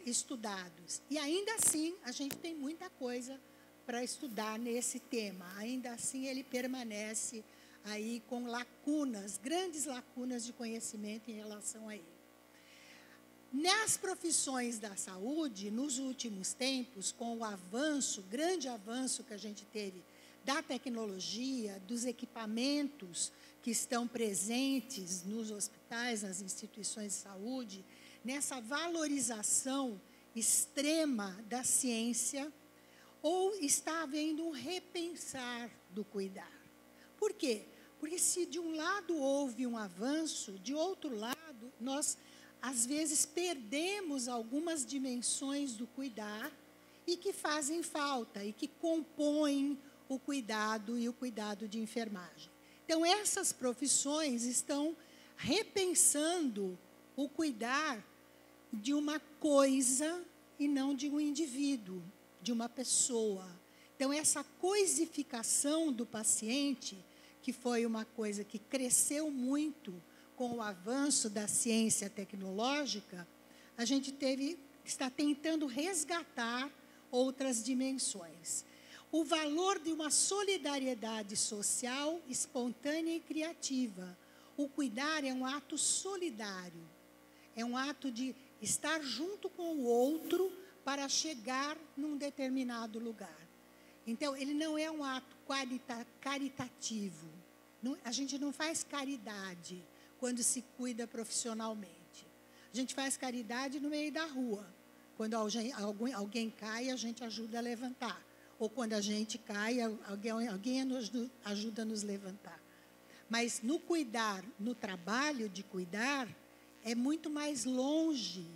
estudados. E ainda assim, a gente tem muita coisa para estudar nesse tema. Ainda assim, ele permanece aí com lacunas, grandes lacunas de conhecimento em relação a ele. Nas profissões da saúde, nos últimos tempos, com o grande avanço que a gente teve da tecnologia, dos equipamentos que estão presentes nos hospitais, nas instituições de saúde, nessa valorização extrema da ciência, ou está havendo um repensar do cuidar. Por quê? Porque se de um lado houve um avanço, de outro lado, nós, às vezes, perdemos algumas dimensões do cuidar e que fazem falta, e que compõem o cuidado e o cuidado de enfermagem. Então, essas profissões estão repensando o cuidar de uma coisa e não de um indivíduo, de uma pessoa. Então, essa coisificação do paciente, que foi uma coisa que cresceu muito com o avanço da ciência tecnológica, a gente está tentando resgatar outras dimensões. O valor de uma solidariedade social espontânea e criativa. O cuidar é um ato solidário, é um ato de estar junto com o outro para chegar num determinado lugar. Então, ele não é um ato caritativo. A gente não faz caridade quando se cuida profissionalmente. A gente faz caridade no meio da rua. Quando alguém cai, a gente ajuda a levantar. Ou quando a gente cai, alguém ajuda a nos levantar. Mas no cuidar, no trabalho de cuidar, é muito mais longe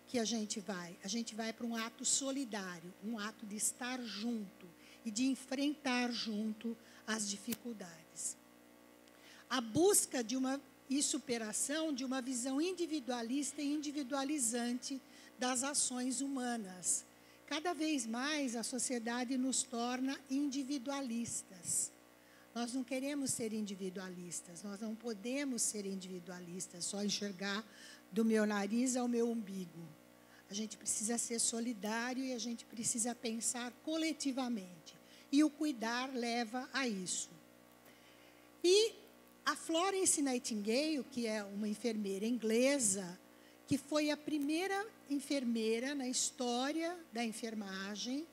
que a gente vai. A gente vai para um ato solidário, um ato de estar junto e de enfrentar junto as dificuldades. A busca e superação de uma visão individualista e individualizante das ações humanas. Cada vez mais a sociedade nos torna individualistas. Nós não queremos ser individualistas, nós não podemos ser individualistas, só enxergar do meu nariz ao meu umbigo. A gente precisa ser solidário e a gente precisa pensar coletivamente. E o cuidar leva a isso. E a Florence Nightingale, que é uma enfermeira inglesa, que foi a primeira enfermeira na história da enfermagem.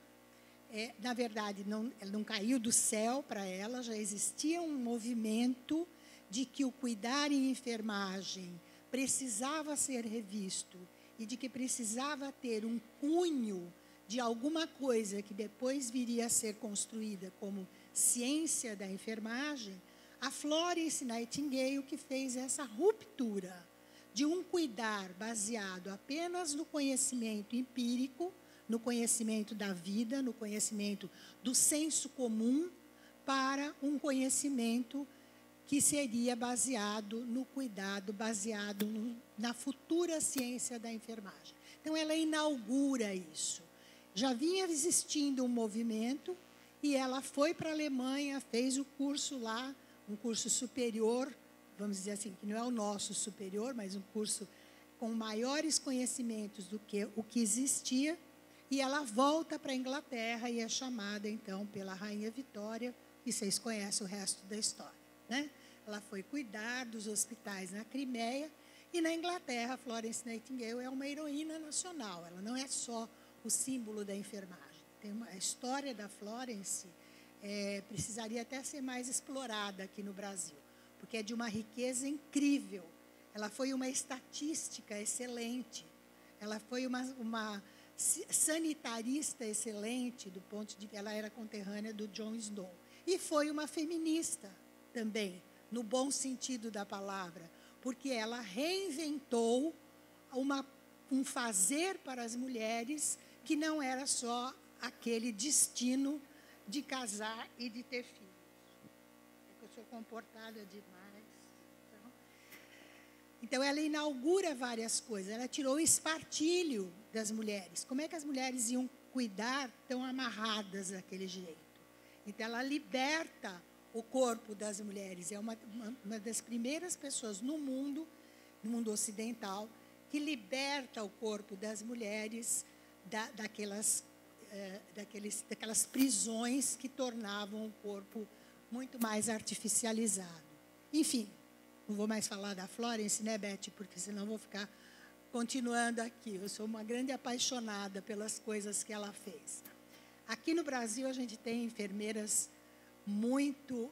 Na verdade, ela não caiu do céu para ela, já existia um movimento de que o cuidar em enfermagem precisava ser revisto e de que precisava ter um cunho de alguma coisa que depois viria a ser construída como ciência da enfermagem. A Florence Nightingale que fez essa ruptura de um cuidar baseado apenas no conhecimento empírico, no conhecimento da vida, no conhecimento do senso comum, para um conhecimento que seria baseado no cuidado, baseado na futura ciência da enfermagem. Então, ela inaugura isso. Já vinha existindo um movimento e ela foi para a Alemanha, fez o curso lá, um curso superior, vamos dizer assim, que não é o nosso superior, mas um curso com maiores conhecimentos do que o que existia, e ela volta para a Inglaterra e é chamada, então, pela Rainha Vitória, e vocês conhecem o resto da história, né? Ela foi cuidar dos hospitais na Crimeia, e na Inglaterra, Florence Nightingale é uma heroína nacional, ela não é só o símbolo da enfermagem. A história da Florence precisaria até ser mais explorada aqui no Brasil, porque é de uma riqueza incrível. Ela foi uma estatística excelente, ela foi uma sanitarista excelente, do ponto de que ela era conterrânea do John Snow. E foi uma feminista também, no bom sentido da palavra, porque ela reinventou um fazer para as mulheres que não era só aquele destino de casar e de ter filhos. É que eu sou comportada demais. Então, ela inaugura várias coisas. Ela tirou o espartilho das mulheres. Como é que as mulheres iam cuidar tão amarradas daquele jeito? Então, ela liberta o corpo das mulheres. É uma das primeiras pessoas no mundo ocidental, que liberta o corpo das mulheres daquelas prisões que tornavam o corpo muito mais artificializado. Enfim, não vou mais falar da Florence, né, Beth? Porque senão eu vou ficar continuando aqui. Eu sou uma grande apaixonada pelas coisas que ela fez. Aqui no Brasil, a gente tem enfermeiras muito,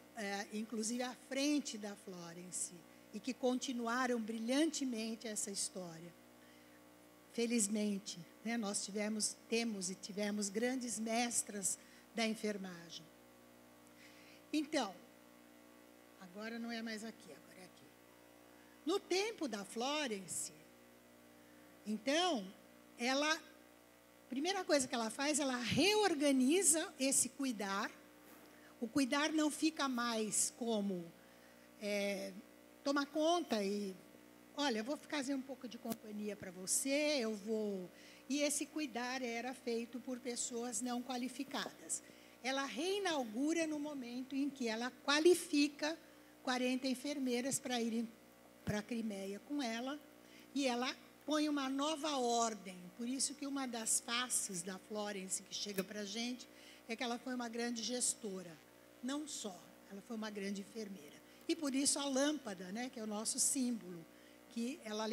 inclusive à frente da Florence, e que continuaram brilhantemente essa história. Felizmente, né, nós tivemos grandes mestras da enfermagem. Então, agora não é mais aqui, agora é aqui. No tempo da Florence, então, a primeira coisa que ela faz, ela reorganiza esse cuidar. O cuidar não fica mais como tomar conta e, olha, eu vou fazer um pouco de companhia para você, eu vou... E esse cuidar era feito por pessoas não qualificadas. Ela reinaugura no momento em que ela qualifica 40 enfermeiras para irem para a Crimeia com ela, e ela põe uma nova ordem. Por isso que uma das faces da Florence que chega para a gente é que ela foi uma grande gestora. Não só, ela foi uma grande enfermeira. E por isso a lâmpada, né, que é o nosso símbolo, que ela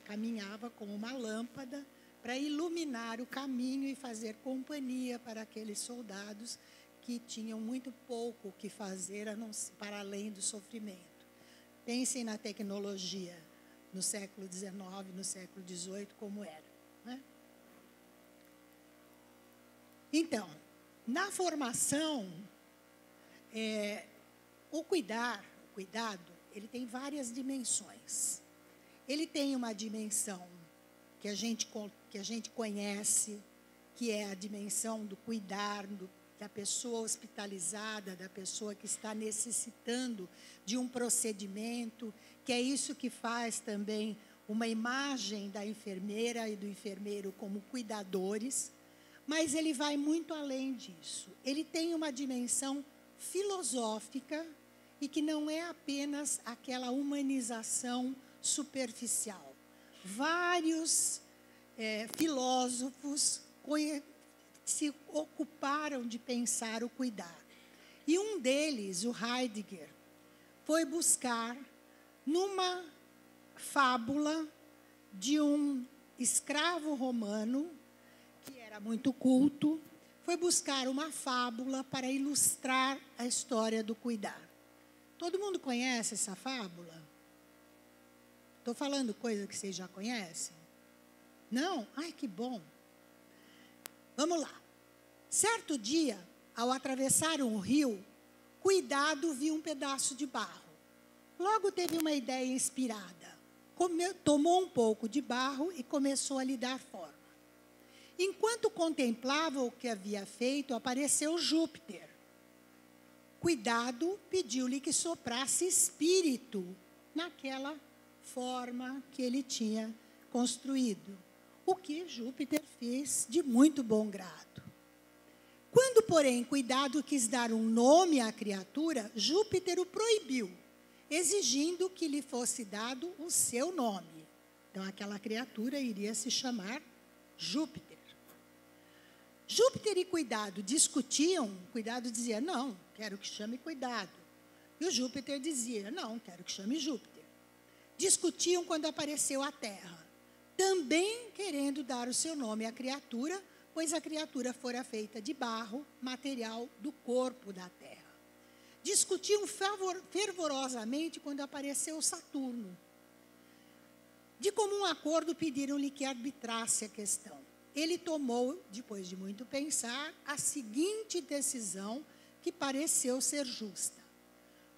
caminhava com uma lâmpada para iluminar o caminho e fazer companhia para aqueles soldados que tinham muito pouco o que fazer para além do sofrimento. Pensem na tecnologia no século XIX, no século XVIII, como era, né? Então, na formação, o cuidado, ele tem várias dimensões. Ele tem uma dimensão que a gente conhece, que é a dimensão do cuidar da pessoa hospitalizada, da pessoa que está necessitando de um procedimento, que é isso que faz também uma imagem da enfermeira e do enfermeiro como cuidadores, mas ele vai muito além disso. Ele tem uma dimensão filosófica e que não é apenas aquela humanização superficial. Vários filósofos se ocuparam de pensar o cuidar. E um deles, o Heidegger, foi buscar numa fábula de um escravo romano, que era muito culto, foi buscar uma fábula para ilustrar a história do cuidar. Todo mundo conhece essa fábula? Estou falando coisa que vocês já conhecem? Não? Ai, que bom. Vamos lá. Certo dia, ao atravessar um rio, Cuidado viu um pedaço de barro. Logo teve uma ideia inspirada. Tomou um pouco de barro e começou a lhe dar forma. Enquanto contemplava o que havia feito, apareceu Júpiter. Cuidado pediu-lhe que soprasse espírito naquela forma que ele tinha construído, o que Júpiter fez de muito bom grado. Quando, porém, Cuidado quis dar um nome à criatura, Júpiter o proibiu, exigindo que lhe fosse dado o seu nome. Então, aquela criatura iria se chamar Júpiter. Júpiter e Cuidado discutiam, Cuidado dizia, não, quero que chame Cuidado. E o Júpiter dizia, não, quero que chame Júpiter. Discutiam quando apareceu a Terra, também querendo dar o seu nome à criatura, pois a criatura fora feita de barro, material do corpo da Terra. Discutiam fervorosamente quando apareceu Saturno. De comum acordo, pediram-lhe que arbitrasse a questão. Ele tomou, depois de muito pensar, a seguinte decisão que pareceu ser justa.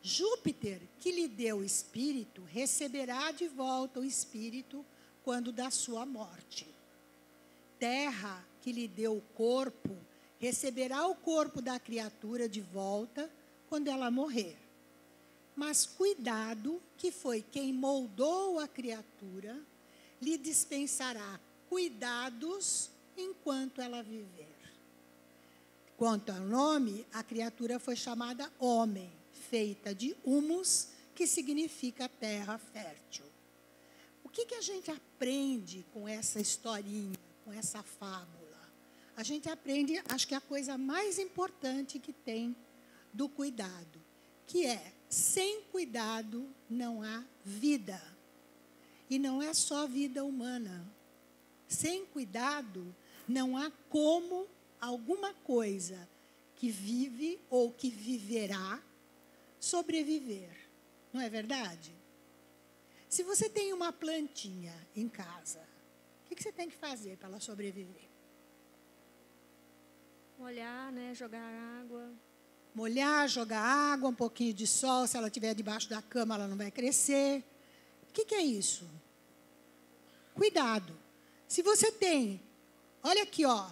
Júpiter, que lhe deu o espírito, receberá de volta o espírito quando da sua morte. Terra, que lhe deu o corpo, receberá o corpo da criatura de volta quando ela morrer. Mas Cuidado, que foi quem moldou a criatura, lhe dispensará cuidados enquanto ela viver. Quanto ao nome, a criatura foi chamada homem, feita de humus, que significa terra fértil. O que a gente aprende com essa historinha, com essa fábula? A gente aprende, acho que a coisa mais importante que tem do cuidado, que é, sem cuidado não há vida. E não é só vida humana. Sem cuidado não há como alguma coisa que vive ou que viverá sobreviver. Não é verdade? Se você tem uma plantinha em casa, o que você tem que fazer para ela sobreviver? Molhar, né? Jogar água. Molhar, jogar água, um pouquinho de sol. Se ela estiver debaixo da cama, ela não vai crescer. O que é isso? Cuidado. Se você tem, olha aqui, ó,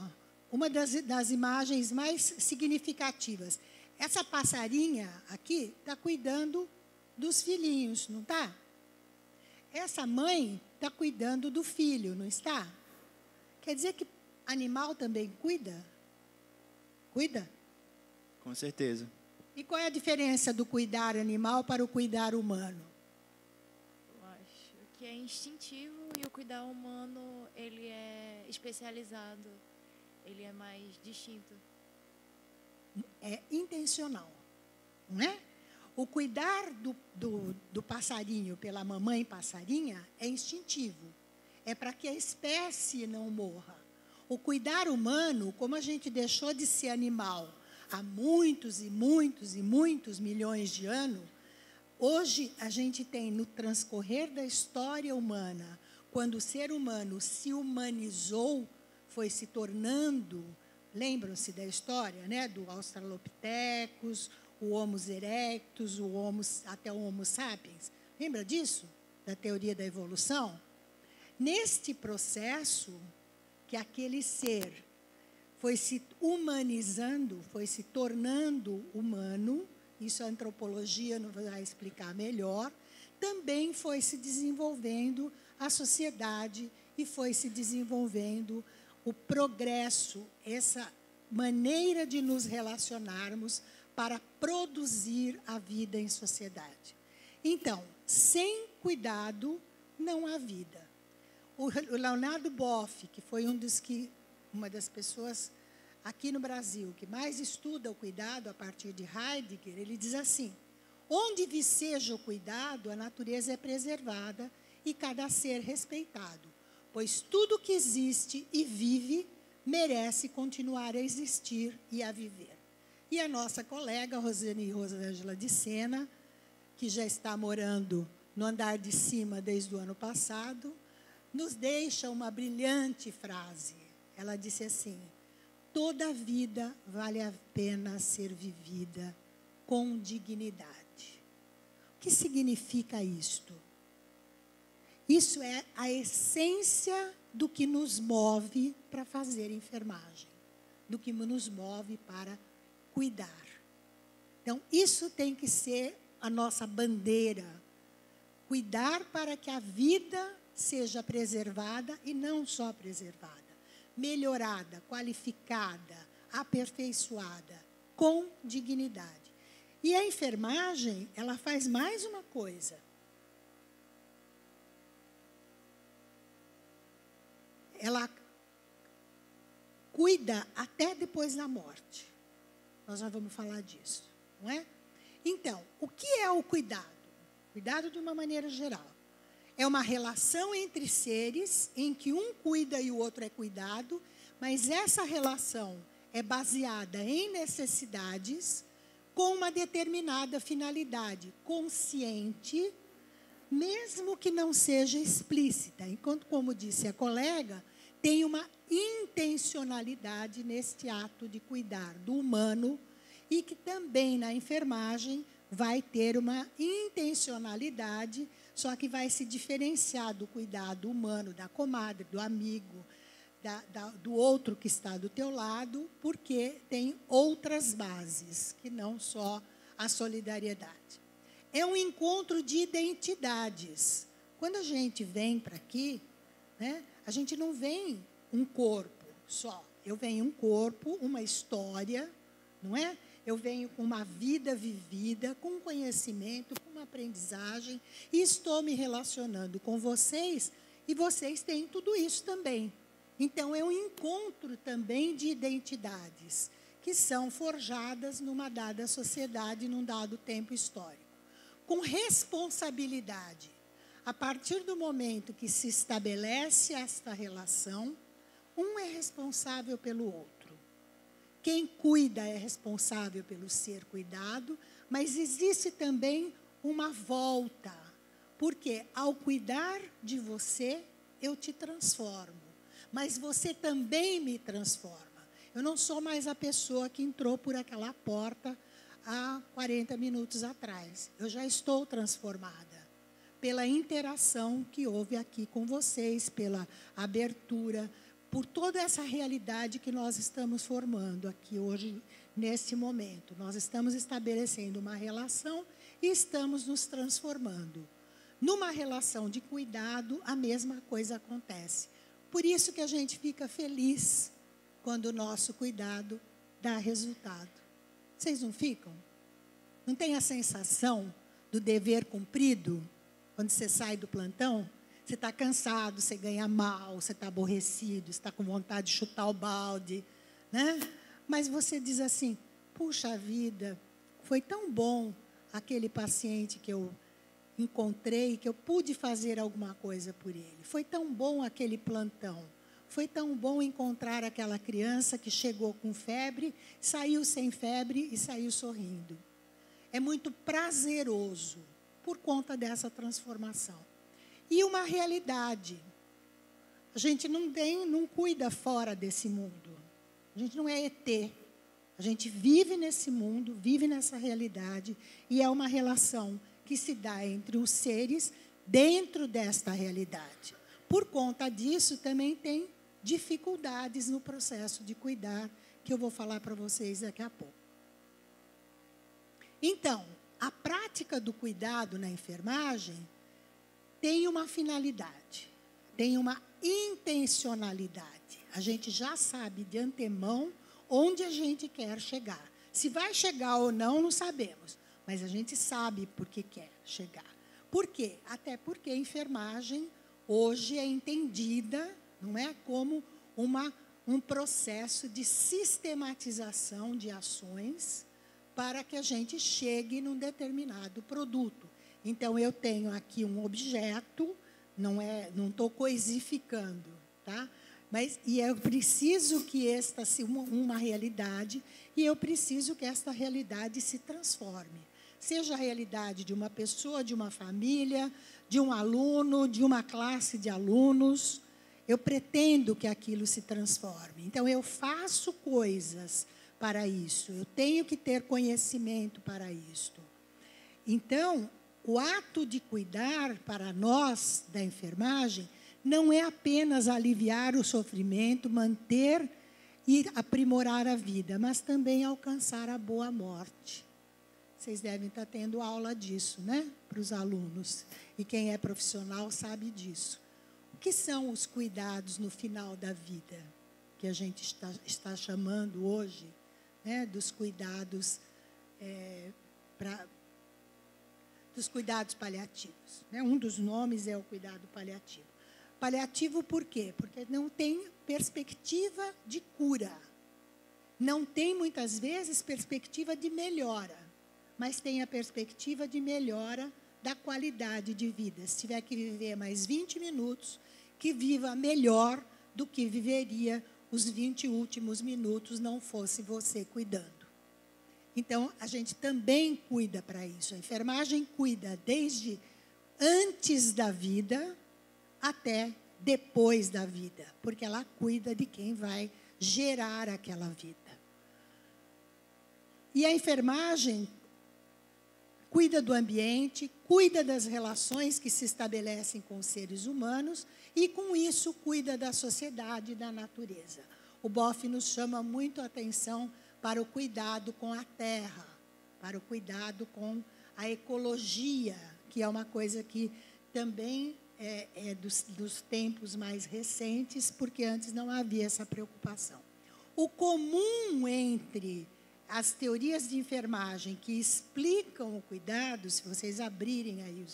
uma das imagens mais significativas. Essa passarinha aqui está cuidando dos filhinhos, não está? Essa mãe está cuidando do filho, não está? Quer dizer que animal também cuida? Cuida? Com certeza. E qual é a diferença do cuidar animal para o cuidar humano? Eu acho que é instintivo e o cuidar humano, ele é especializado, ele é mais distinto. É intencional, não é? O cuidar do passarinho pela mamãe passarinha é instintivo. É para que a espécie não morra. O cuidar humano, como a gente deixou de ser animal há muitos e muitos e muitos milhões de anos, hoje a gente tem no transcorrer da história humana, quando o ser humano se humanizou, foi se tornando, lembram-se da história, né? Do Australopithecus, o Homo erectus, até o Homo sapiens. Lembra disso? Da teoria da evolução? Neste processo, que aquele ser foi se humanizando, foi se tornando humano, isso a antropologia não vai explicar melhor, também foi se desenvolvendo a sociedade e foi se desenvolvendo o progresso, essa maneira de nos relacionarmos para produzir a vida em sociedade. Então, sem cuidado, não há vida. O Leonardo Boff, que foi uma das pessoas aqui no Brasil que mais estuda o cuidado a partir de Heidegger, ele diz assim: onde viceja o cuidado, a natureza é preservada e cada ser respeitado, pois tudo que existe e vive merece continuar a existir e a viver. E a nossa colega Rosane Rosângela de Sena, que já está morando no andar de cima desde o ano passado, nos deixa uma brilhante frase. Ela disse assim: toda vida vale a pena ser vivida com dignidade. O que significa isto? Isso é a essência do que nos move para fazer enfermagem, do que nos move para cuidar. Então, isso tem que ser a nossa bandeira. Cuidar para que a vida seja preservada, e não só preservada, melhorada, qualificada, aperfeiçoada, com dignidade. E a enfermagem, ela faz mais uma coisa. Ela cuida até depois da morte. Nós já vamos falar disso, não é? Então, o que é o cuidado? Cuidado de uma maneira geral. É uma relação entre seres em que um cuida e o outro é cuidado, mas essa relação é baseada em necessidades com uma determinada finalidade consciente, mesmo que não seja explícita. Enquanto, como disse a colega, tem uma intencionalidade neste ato de cuidar do humano e que também na enfermagem vai ter uma intencionalidade, só que vai se diferenciar do cuidado humano, da comadre, do amigo, do outro que está do teu lado, porque tem outras bases, que não só a solidariedade. É um encontro de identidades. Quando a gente vem para aqui, né, a gente não vem um corpo só. Eu venho um corpo, uma história, não é? Eu venho com uma vida vivida, com conhecimento, com uma aprendizagem, e estou me relacionando com vocês, e vocês têm tudo isso também. Então, é um encontro também de identidades, que são forjadas numa dada sociedade, num dado tempo histórico. Com responsabilidade. A partir do momento que se estabelece esta relação, um é responsável pelo outro. Quem cuida é responsável pelo ser cuidado, mas existe também uma volta, porque ao cuidar de você, eu te transformo, mas você também me transforma. Eu não sou mais a pessoa que entrou por aquela porta há 40 minutos atrás. Eu já estou transformada pela interação que houve aqui com vocês, pela abertura, por toda essa realidade que nós estamos formando aqui hoje, nesse momento. Nós estamos estabelecendo uma relação e estamos nos transformando. Numa relação de cuidado, a mesma coisa acontece. Por isso que a gente fica feliz quando o nosso cuidado dá resultado. Vocês não ficam? Não tem a sensação do dever cumprido? Quando você sai do plantão, você está cansado, você ganha mal, você está aborrecido, você está com vontade de chutar o balde, né? Mas você diz assim: puxa vida, foi tão bom aquele paciente que eu encontrei, que eu pude fazer alguma coisa por ele. Foi tão bom aquele plantão. Foi tão bom encontrar aquela criança que chegou com febre, saiu sem febre e saiu sorrindo. É muito prazeroso por conta dessa transformação. E uma realidade. A gente não cuida fora desse mundo. A gente não é ET. A gente vive nesse mundo, vive nessa realidade, e é uma relação que se dá entre os seres dentro desta realidade. Por conta disso, também tem dificuldades no processo de cuidar, que eu vou falar para vocês daqui a pouco. Então, a prática do cuidado na enfermagem tem uma finalidade, tem uma intencionalidade. A gente já sabe de antemão onde a gente quer chegar. Se vai chegar ou não, não sabemos. Mas a gente sabe por que quer chegar. Por quê? Até porque a enfermagem hoje é entendida, não é, como um processo de sistematização de ações para que a gente chegue num determinado produto. Então, eu tenho aqui um objeto, não estou coisificando, tá? E eu preciso que esta seja uma realidade, e eu preciso que esta realidade se transforme. Seja a realidade de uma pessoa, de uma família, de um aluno, de uma classe de alunos. Eu pretendo que aquilo se transforme. Então, eu faço coisas para isso. Eu tenho que ter conhecimento para isto. Então, o ato de cuidar para nós da enfermagem não é apenas aliviar o sofrimento, manter e aprimorar a vida, mas também alcançar a boa morte. Vocês devem estar tendo aula disso, né? Para os alunos. E quem é profissional sabe disso. O que são os cuidados no final da vida? Que a gente está chamando hoje, né? Dos cuidados dos cuidados paliativos. Né? Um dos nomes é o cuidado paliativo. Paliativo por quê? Porque não tem perspectiva de cura. Não tem, muitas vezes, perspectiva de melhora, mas tem a perspectiva de melhora da qualidade de vida. Se tiver que viver mais 20 minutos, que viva melhor do que viveria os 20 últimos minutos, não fosse você cuidando. Então, a gente também cuida para isso. A enfermagem cuida desde antes da vida até depois da vida, porque ela cuida de quem vai gerar aquela vida. E a enfermagem cuida do ambiente, cuida das relações que se estabelecem com os seres humanos e, com isso, cuida da sociedade e da natureza. O BOF nos chama muito a atenção para o cuidado com a terra, para o cuidado com a ecologia, que é uma coisa que também é dos tempos mais recentes, porque antes não havia essa preocupação. O comum entre as teorias de enfermagem que explicam o cuidado, se vocês abrirem aí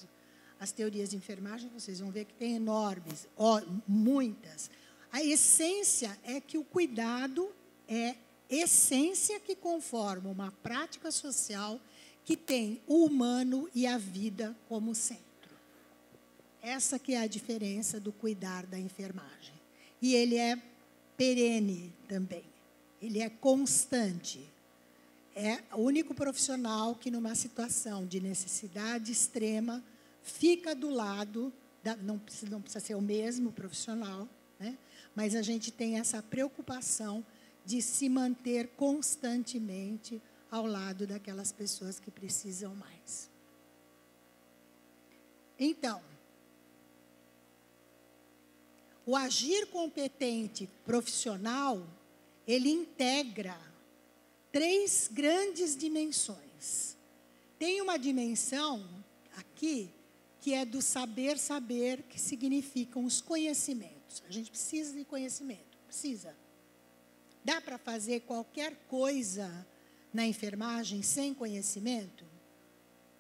as teorias de enfermagem, vocês vão ver que tem enormes, muitas. A essência é que o cuidado é essência que conforma uma prática social que tem o humano e a vida como centro. Essa que é a diferença do cuidar da enfermagem. E ele é perene também. Ele é constante. É o único profissional que, numa situação de necessidade extrema, fica do lado, não precisa ser o mesmo profissional, né? Mas a gente tem essa preocupação de se manter constantemente ao lado daquelas pessoas que precisam mais. Então, o agir competente profissional, ele integra 3 grandes dimensões. Tem uma dimensão aqui que é do saber, que significam os conhecimentos. A gente precisa de conhecimento, precisa. Dá para fazer qualquer coisa na enfermagem sem conhecimento?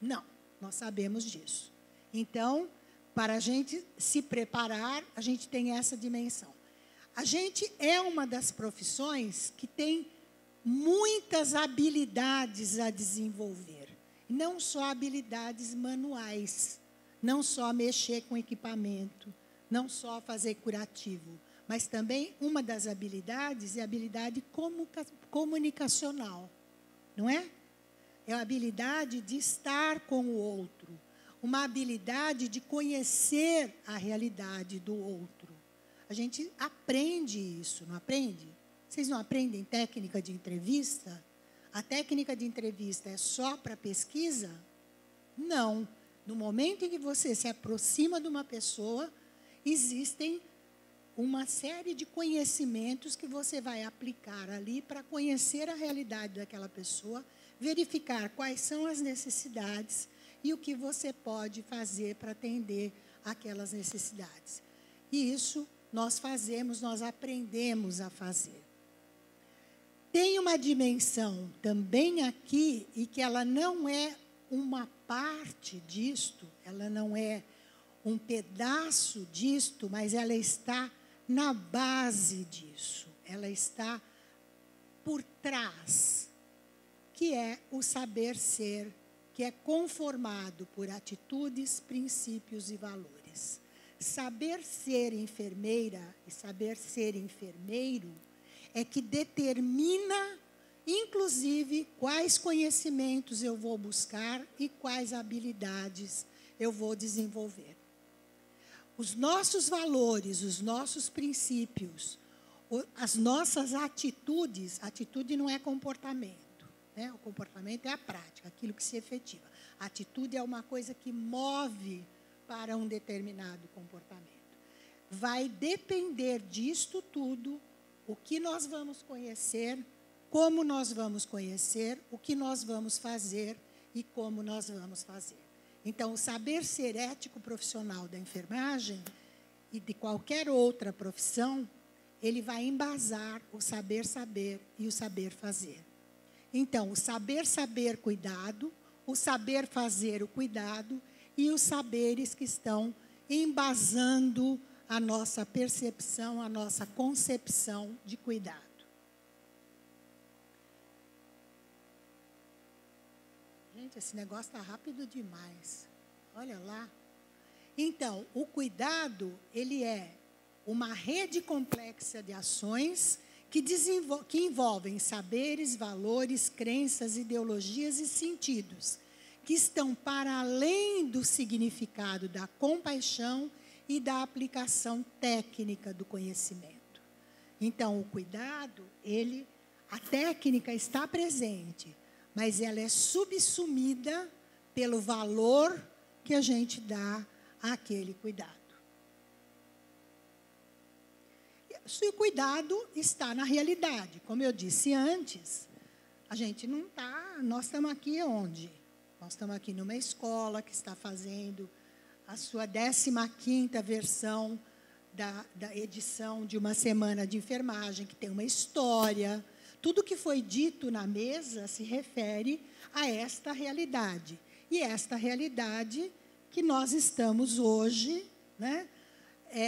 Não, nós sabemos disso. Então, para a gente se preparar, a gente tem essa dimensão. A gente é uma das profissões que tem muitas habilidades a desenvolver. Não só habilidades manuais, não só mexer com equipamento, não só fazer curativo, mas também uma das habilidades é a habilidade comunicacional, não é? É a habilidade de estar com o outro, uma habilidade de conhecer a realidade do outro. A gente aprende isso, não aprende? Vocês não aprendem técnica de entrevista? A técnica de entrevista é só para pesquisa? Não. No momento em que você se aproxima de uma pessoa, existem uma série de conhecimentos que você vai aplicar ali para conhecer a realidade daquela pessoa, verificar quais são as necessidades e o que você pode fazer para atender aquelas necessidades. E isso nós fazemos, nós aprendemos a fazer. tem uma dimensão também aqui, e que ela não é uma parte disto, ela não é um pedaço disto, mas ela está na base disso, ela está por trás, que é o saber ser, que é conformado por atitudes, princípios e valores. Saber ser enfermeira e saber ser enfermeiro é que determina, inclusive, quais conhecimentos eu vou buscar e quais habilidades eu vou desenvolver. Os nossos valores, os nossos princípios, as nossas atitudes, atitude não é comportamento, né? O comportamento é a prática, aquilo que se efetiva. A atitude é uma coisa que move para um determinado comportamento. Vai depender disto tudo, o que nós vamos conhecer, como nós vamos conhecer, o que nós vamos fazer e como nós vamos fazer. Então, o saber ser ético profissional da enfermagem e de qualquer outra profissão, ele vai embasar o saber saber e o saber fazer. Então, o saber saber cuidado, o saber fazer o cuidado e os saberes que estão embasando a nossa percepção, a nossa concepção de cuidado. Gente, esse negócio está rápido demais. Olha lá. Então, o cuidado, ele é uma rede complexa de ações que envolvem saberes, valores, crenças, ideologias e sentidos, que estão para além do significado da compaixão e da aplicação técnica do conhecimento. Então, o cuidado, a técnica está presente, mas ela é subsumida pelo valor que a gente dá àquele cuidado. E o cuidado está na realidade. Como eu disse antes, a gente não está... Nós estamos aqui onde? Nós estamos aqui numa escola que está fazendo a sua 15ª versão da edição de uma semana de enfermagem, que tem uma história. Tudo que foi dito na mesa se refere a esta realidade. E esta realidade que nós estamos hoje, né,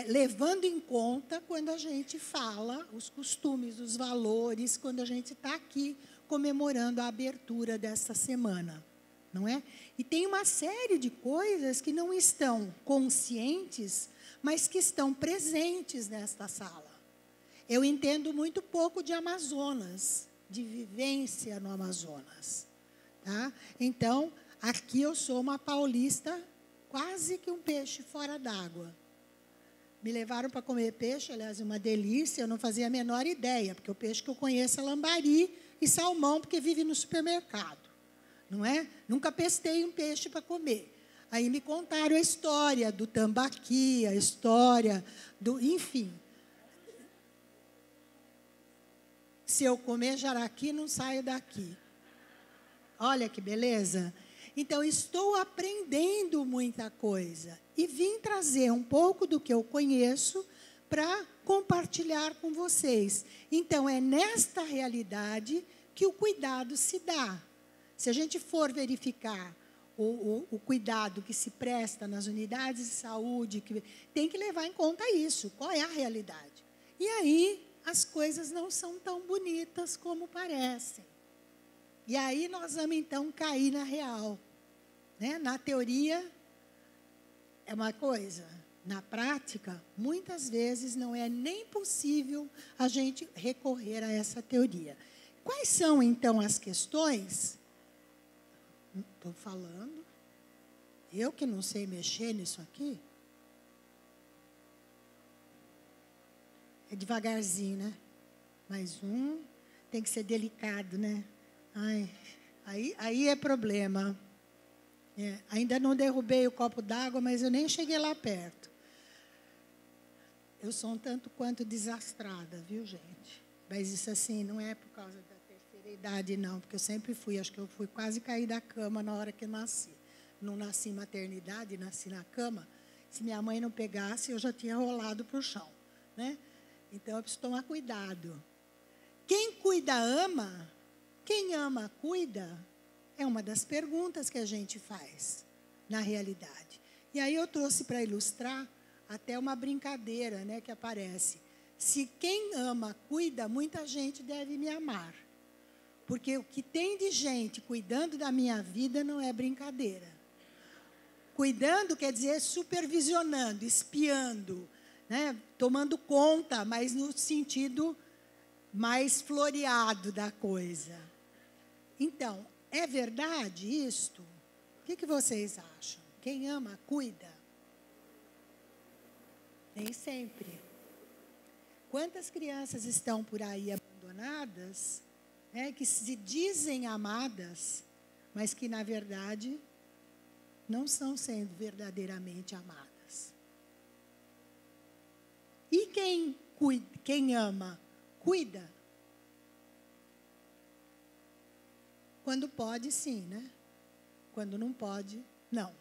levando em conta quando a gente fala os costumes, os valores, quando a gente está aqui comemorando a abertura dessa semana. Não é? E tem uma série de coisas que não estão conscientes, mas que estão presentes nesta sala. Eu entendo muito pouco de Amazonas, de vivência no Amazonas. Tá? Então, aqui eu sou uma paulista, quase que um peixe fora d'água. Me levaram para comer peixe, aliás, uma delícia, eu não fazia a menor ideia, porque o peixe que eu conheço é lambari e salmão, porque vive no supermercado. Não é? Nunca pestei um peixe para comer. Aí me contaram a história do tambaqui, a história do... Enfim. Se eu comer jaraqui, não saio daqui. Olha que beleza. Então, estou aprendendo muita coisa. E vim trazer um pouco do que eu conheço para compartilhar com vocês. Então, é nesta realidade que o cuidado se dá. Se a gente for verificar o cuidado que se presta nas unidades de saúde, tem que levar em conta isso, qual é a realidade. E aí, as coisas não são tão bonitas como parecem. E aí, nós vamos, então, cair na real. Né? Na teoria, é uma coisa. Na prática, muitas vezes, não é nem possível a gente recorrer a essa teoria. Quais são, então, as questões... Estou falando. Eu que não sei mexer nisso aqui. É devagarzinho, né? Mais um. Tem que ser delicado, né? Ai, aí é problema. Ainda não derrubei o copo d'água, mas eu nem cheguei lá perto. Eu sou um tanto quanto desastrada, viu, gente? Mas isso, assim, não é por causa da idade, não, porque eu sempre fui, acho que eu fui quase cair da cama na hora que eu nasci. Não nasci em maternidade, nasci na cama. Se minha mãe não pegasse, eu já tinha rolado para o chão. Né? Então, eu preciso tomar cuidado. Quem cuida ama? Quem ama cuida? É uma das perguntas que a gente faz, na realidade. E aí eu trouxe para ilustrar até uma brincadeira, né, que aparece. Se quem ama cuida, muita gente deve me amar. Porque o que tem de gente cuidando da minha vida não é brincadeira. Cuidando quer dizer supervisionando, espiando, né, tomando conta, mas no sentido mais floreado da coisa. Então, é verdade isto? O que vocês acham? Quem ama, cuida? Nem sempre. Quantas crianças estão por aí abandonadas, né, que se dizem amadas, mas que, na verdade, não estão sendo verdadeiramente amadas? E quem ama, cuida? Quando pode, sim, né? Quando não pode, não.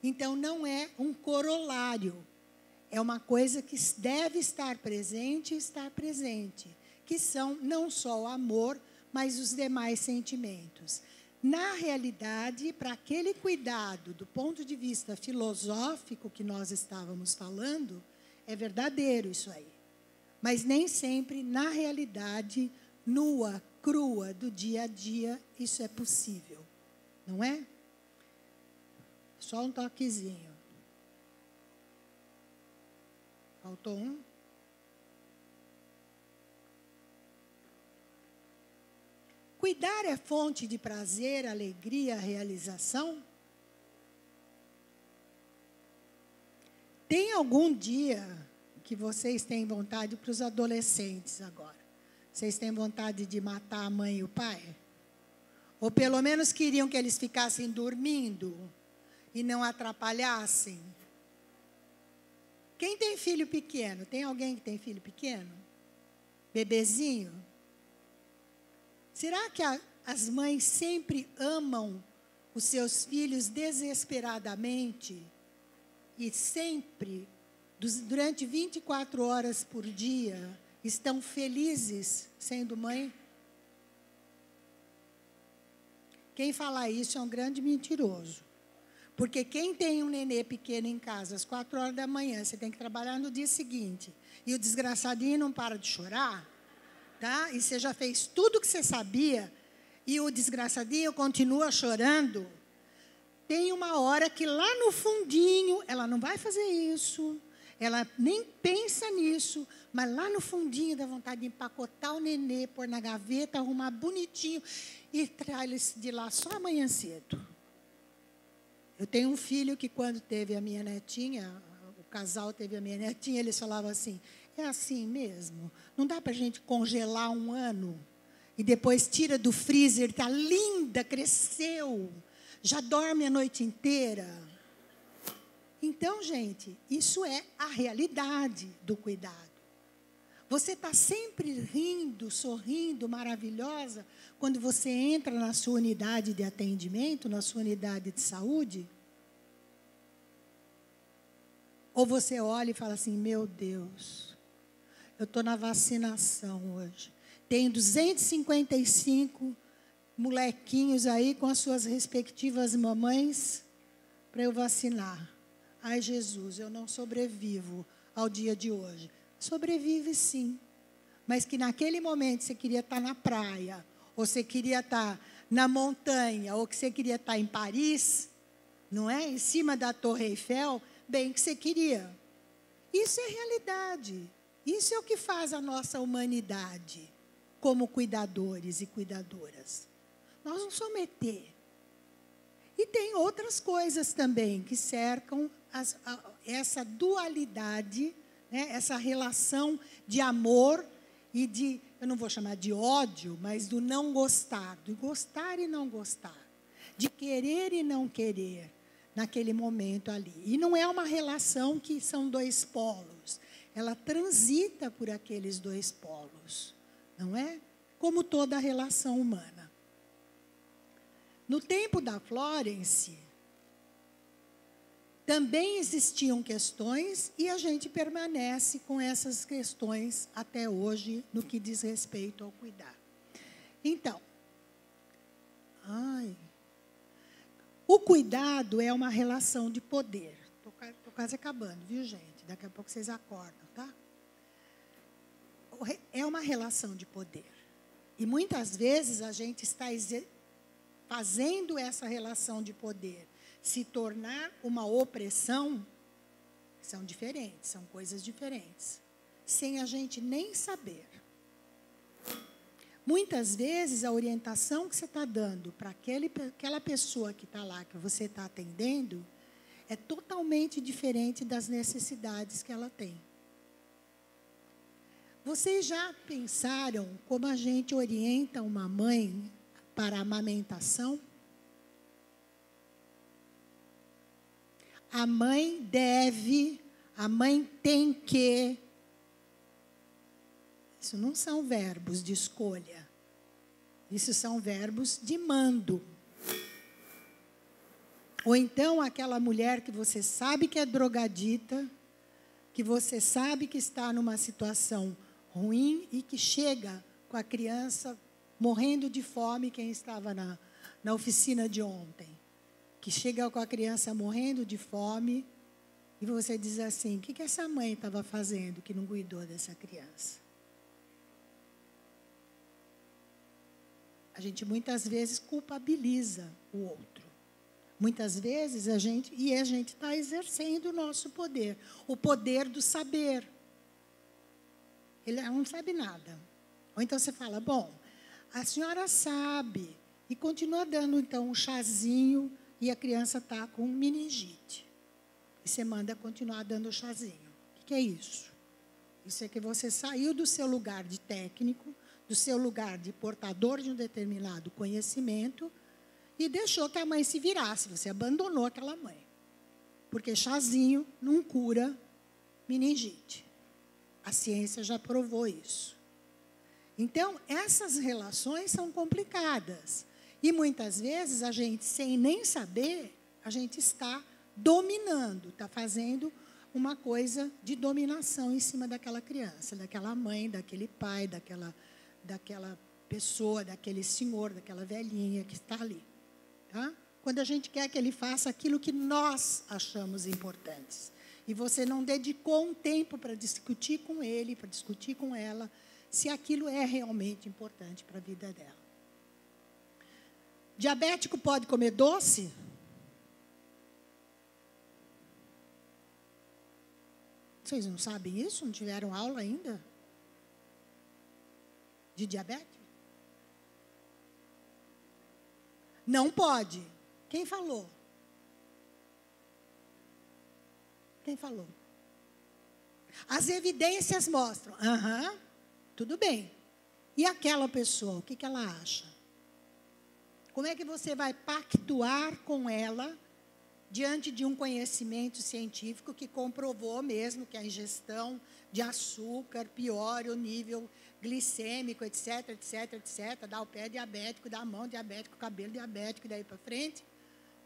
Então, não é um corolário. É uma coisa que deve estar presente e estar presente. Que são não só o amor, mas os demais sentimentos. Na realidade, para aquele cuidado, do ponto de vista filosófico que nós estávamos falando, é verdadeiro isso aí. Mas nem sempre, na realidade, nua, crua, do dia a dia, isso é possível. Não é? Só um toquezinho. Faltou um? Cuidar é fonte de prazer, alegria, realização? Tem algum dia que vocês têm vontade, para os adolescentes agora, vocês têm vontade de matar a mãe e o pai? Ou pelo menos queriam que eles ficassem dormindo e não atrapalhassem? Quem tem filho pequeno? Tem alguém que tem filho pequeno? Bebezinho? Será que as mães sempre amam os seus filhos desesperadamente e sempre, durante 24 horas por dia, estão felizes sendo mãe? Quem fala isso é um grande mentiroso. Porque quem tem um nenê pequeno em casa às 4 horas da manhã, você tem que trabalhar no dia seguinte, e o desgraçadinho não para de chorar, tá? E você já fez tudo o que você sabia, e o desgraçadinho continua chorando, tem uma hora que lá no fundinho, ela não vai fazer isso, ela nem pensa nisso, mas lá no fundinho dá vontade de empacotar o nenê, pôr na gaveta, arrumar bonitinho e traz de lá só amanhã cedo. Eu tenho um filho que, quando teve a minha netinha, o casal teve a minha netinha, eles falavam assim, é assim mesmo? Não dá para a gente congelar um ano e depois tira do freezer, está linda, cresceu, já dorme a noite inteira. Então, gente, isso é a realidade do cuidado. Você está sempre rindo, sorrindo, maravilhosa, quando você entra na sua unidade de atendimento, na sua unidade de saúde? Ou você olha e fala assim, meu Deus, eu estou na vacinação hoje. Tem 255 molequinhos aí com as suas respectivas mamães para eu vacinar. Ai, Jesus, eu não sobrevivo ao dia de hoje. Sobrevive, sim. Mas que naquele momento você queria estar na praia, ou você queria estar na montanha, ou que você queria estar em Paris, não é? Em cima da Torre Eiffel, bem que você queria. Isso é realidade. Isso é o que faz a nossa humanidade, como cuidadores e cuidadoras. Nós não somos ET. E tem outras coisas também que cercam essa dualidade, né, essa relação de amor e de, eu não vou chamar de ódio, mas do não gostar, do gostar e não gostar, de querer e não querer naquele momento ali. E não é uma relação que são dois polos, ela transita por aqueles dois polos, não é? Como toda a relação humana. No tempo da Florence, também existiam questões e a gente permanece com essas questões até hoje no que diz respeito ao cuidado. Então, o cuidado é uma relação de poder. Estou quase acabando, viu, gente? Daqui a pouco vocês acordam, tá? É uma relação de poder. E muitas vezes a gente está fazendo essa relação de poder se tornar uma opressão. São diferentes, são coisas diferentes, sem a gente nem saber. Muitas vezes a orientação que você está dando para aquela pessoa que está lá, que você está atendendo, é totalmente diferente das necessidades que ela tem. Vocês já pensaram como a gente orienta uma mãe para a amamentação? A mãe deve, a mãe tem que. Isso não são verbos de escolha. Isso são verbos de mando. Ou então aquela mulher que você sabe que é drogadita, que você sabe que está numa situação ruim e que chega com a criança morrendo de fome, quem estava na oficina de ontem. Que chega com a criança morrendo de fome e você diz assim, o que essa mãe estava fazendo que não cuidou dessa criança? A gente muitas vezes culpabiliza o outro. Muitas vezes a gente está exercendo o nosso poder, o poder do saber. Ele não sabe nada. Ou então você fala, bom, a senhora sabe, e continua dando então um chazinho, e a criança está com meningite. E você manda continuar dando o chazinho. O que é isso? Isso é que você saiu do seu lugar de técnico, do seu lugar de portador de um determinado conhecimento e deixou que a mãe se virasse. Você abandonou aquela mãe. Porque chazinho não cura meningite. A ciência já provou isso. Então, essas relações são complicadas. E muitas vezes a gente, sem nem saber, a gente está dominando, está fazendo uma coisa de dominação em cima daquela criança, daquela mãe, daquele pai, daquela pessoa, daquele senhor, daquela velhinha que está ali. Tá? Quando a gente quer que ele faça aquilo que nós achamos importantes. E você não dedicou um tempo para discutir com ele, para discutir com ela, se aquilo é realmente importante para a vida dela. Diabético pode comer doce? Vocês não sabem isso? Não tiveram aula ainda? De diabetes? Não pode. Quem falou? Quem falou? As evidências mostram. Tudo bem. E aquela pessoa, o que ela acha? Como é que você vai pactuar com ela diante de um conhecimento científico que comprovou mesmo que a ingestão de açúcar piora o nível glicêmico, etc, etc, etc, dá o pé diabético, dá a mão diabético, o cabelo diabético, e daí para frente,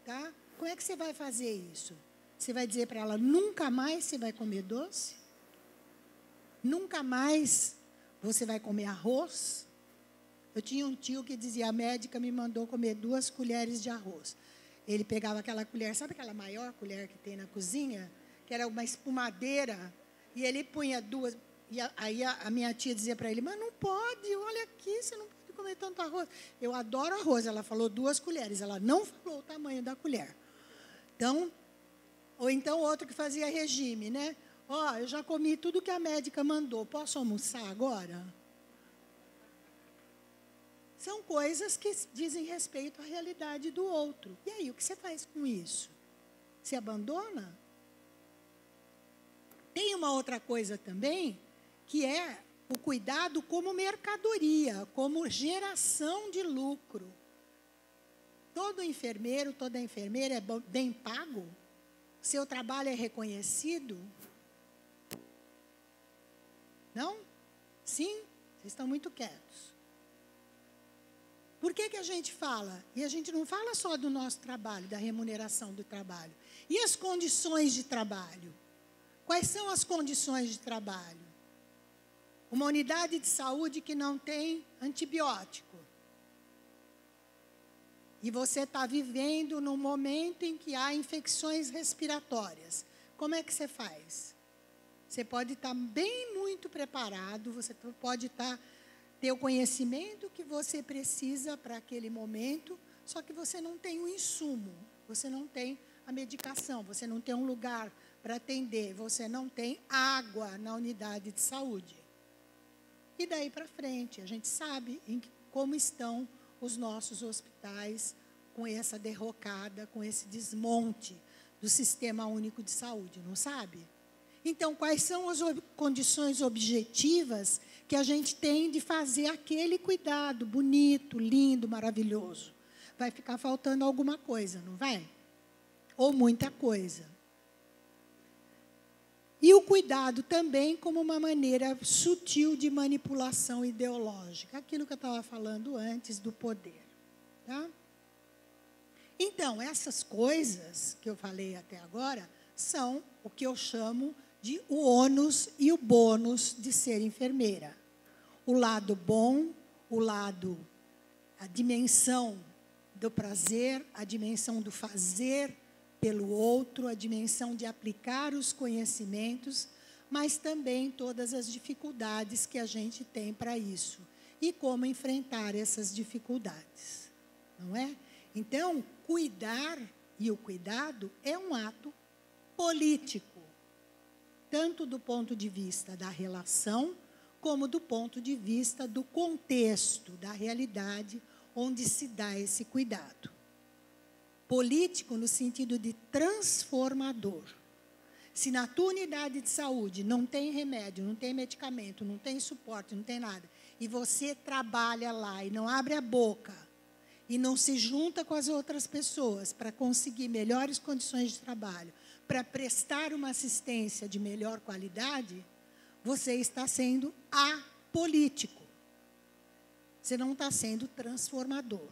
tá? Como é que você vai fazer isso? Você vai dizer para ela, nunca mais você vai comer doce? Nunca mais você vai comer arroz? Eu tinha um tio que dizia, a médica me mandou comer 2 colheres de arroz. Ele pegava aquela colher, sabe aquela maior colher que tem na cozinha? Que era uma espumadeira, e ele punha 2. E aí a minha tia dizia para ele, mas não pode, olha aqui, você não pode comer tanto arroz. Eu adoro arroz, ela falou 2 colheres, ela não falou o tamanho da colher. Então, ou então outro que fazia regime, né? Eu já comi tudo que a médica mandou, posso almoçar agora? São coisas que dizem respeito à realidade do outro. E aí, o que você faz com isso? Você abandona? Tem uma outra coisa também, que é o cuidado como mercadoria, como geração de lucro. Todo enfermeiro, toda enfermeira é bem pago? Seu trabalho é reconhecido? Não? Sim? Vocês estão muito quietos. Por que a gente fala? E a gente não fala só do nosso trabalho, da remuneração do trabalho. E as condições de trabalho? Quais são as condições de trabalho? Uma unidade de saúde que não tem antibiótico. E você está vivendo num momento em que há infecções respiratórias. Como é que você faz? Você pode estar bem muito preparado, você pode ter o conhecimento que você precisa para aquele momento, só que você não tem o insumo, você não tem a medicação, você não tem um lugar para atender, você não tem água na unidade de saúde. E daí para frente, a gente sabe como estão os nossos hospitais com essa derrocada, com esse desmonte do Sistema Único de Saúde, não sabe? Então, quais são as condições objetivas que a gente tem de fazer aquele cuidado bonito, lindo, maravilhoso? Vai ficar faltando alguma coisa, não vai? Ou muita coisa. E o cuidado também como uma maneira sutil de manipulação ideológica. Aquilo que eu estava falando antes do poder. Tá? Então, essas coisas que eu falei até agora são o que eu chamo de o ônus e o bônus de ser enfermeira. O lado bom, a dimensão do prazer, a dimensão do fazer pelo outro, a dimensão de aplicar os conhecimentos, mas também todas as dificuldades que a gente tem para isso. E como enfrentar essas dificuldades, não é? Então, cuidar e o cuidado é um ato político, tanto do ponto de vista da relação, como do ponto de vista do contexto, da realidade onde se dá esse cuidado. Político no sentido de transformador. Se na tua unidade de saúde não tem remédio, não tem medicamento, não tem suporte, não tem nada, e você trabalha lá e não abre a boca, e não se junta com as outras pessoas para conseguir melhores condições de trabalho, para prestar uma assistência de melhor qualidade, você está sendo apolítico. Você não está sendo transformador.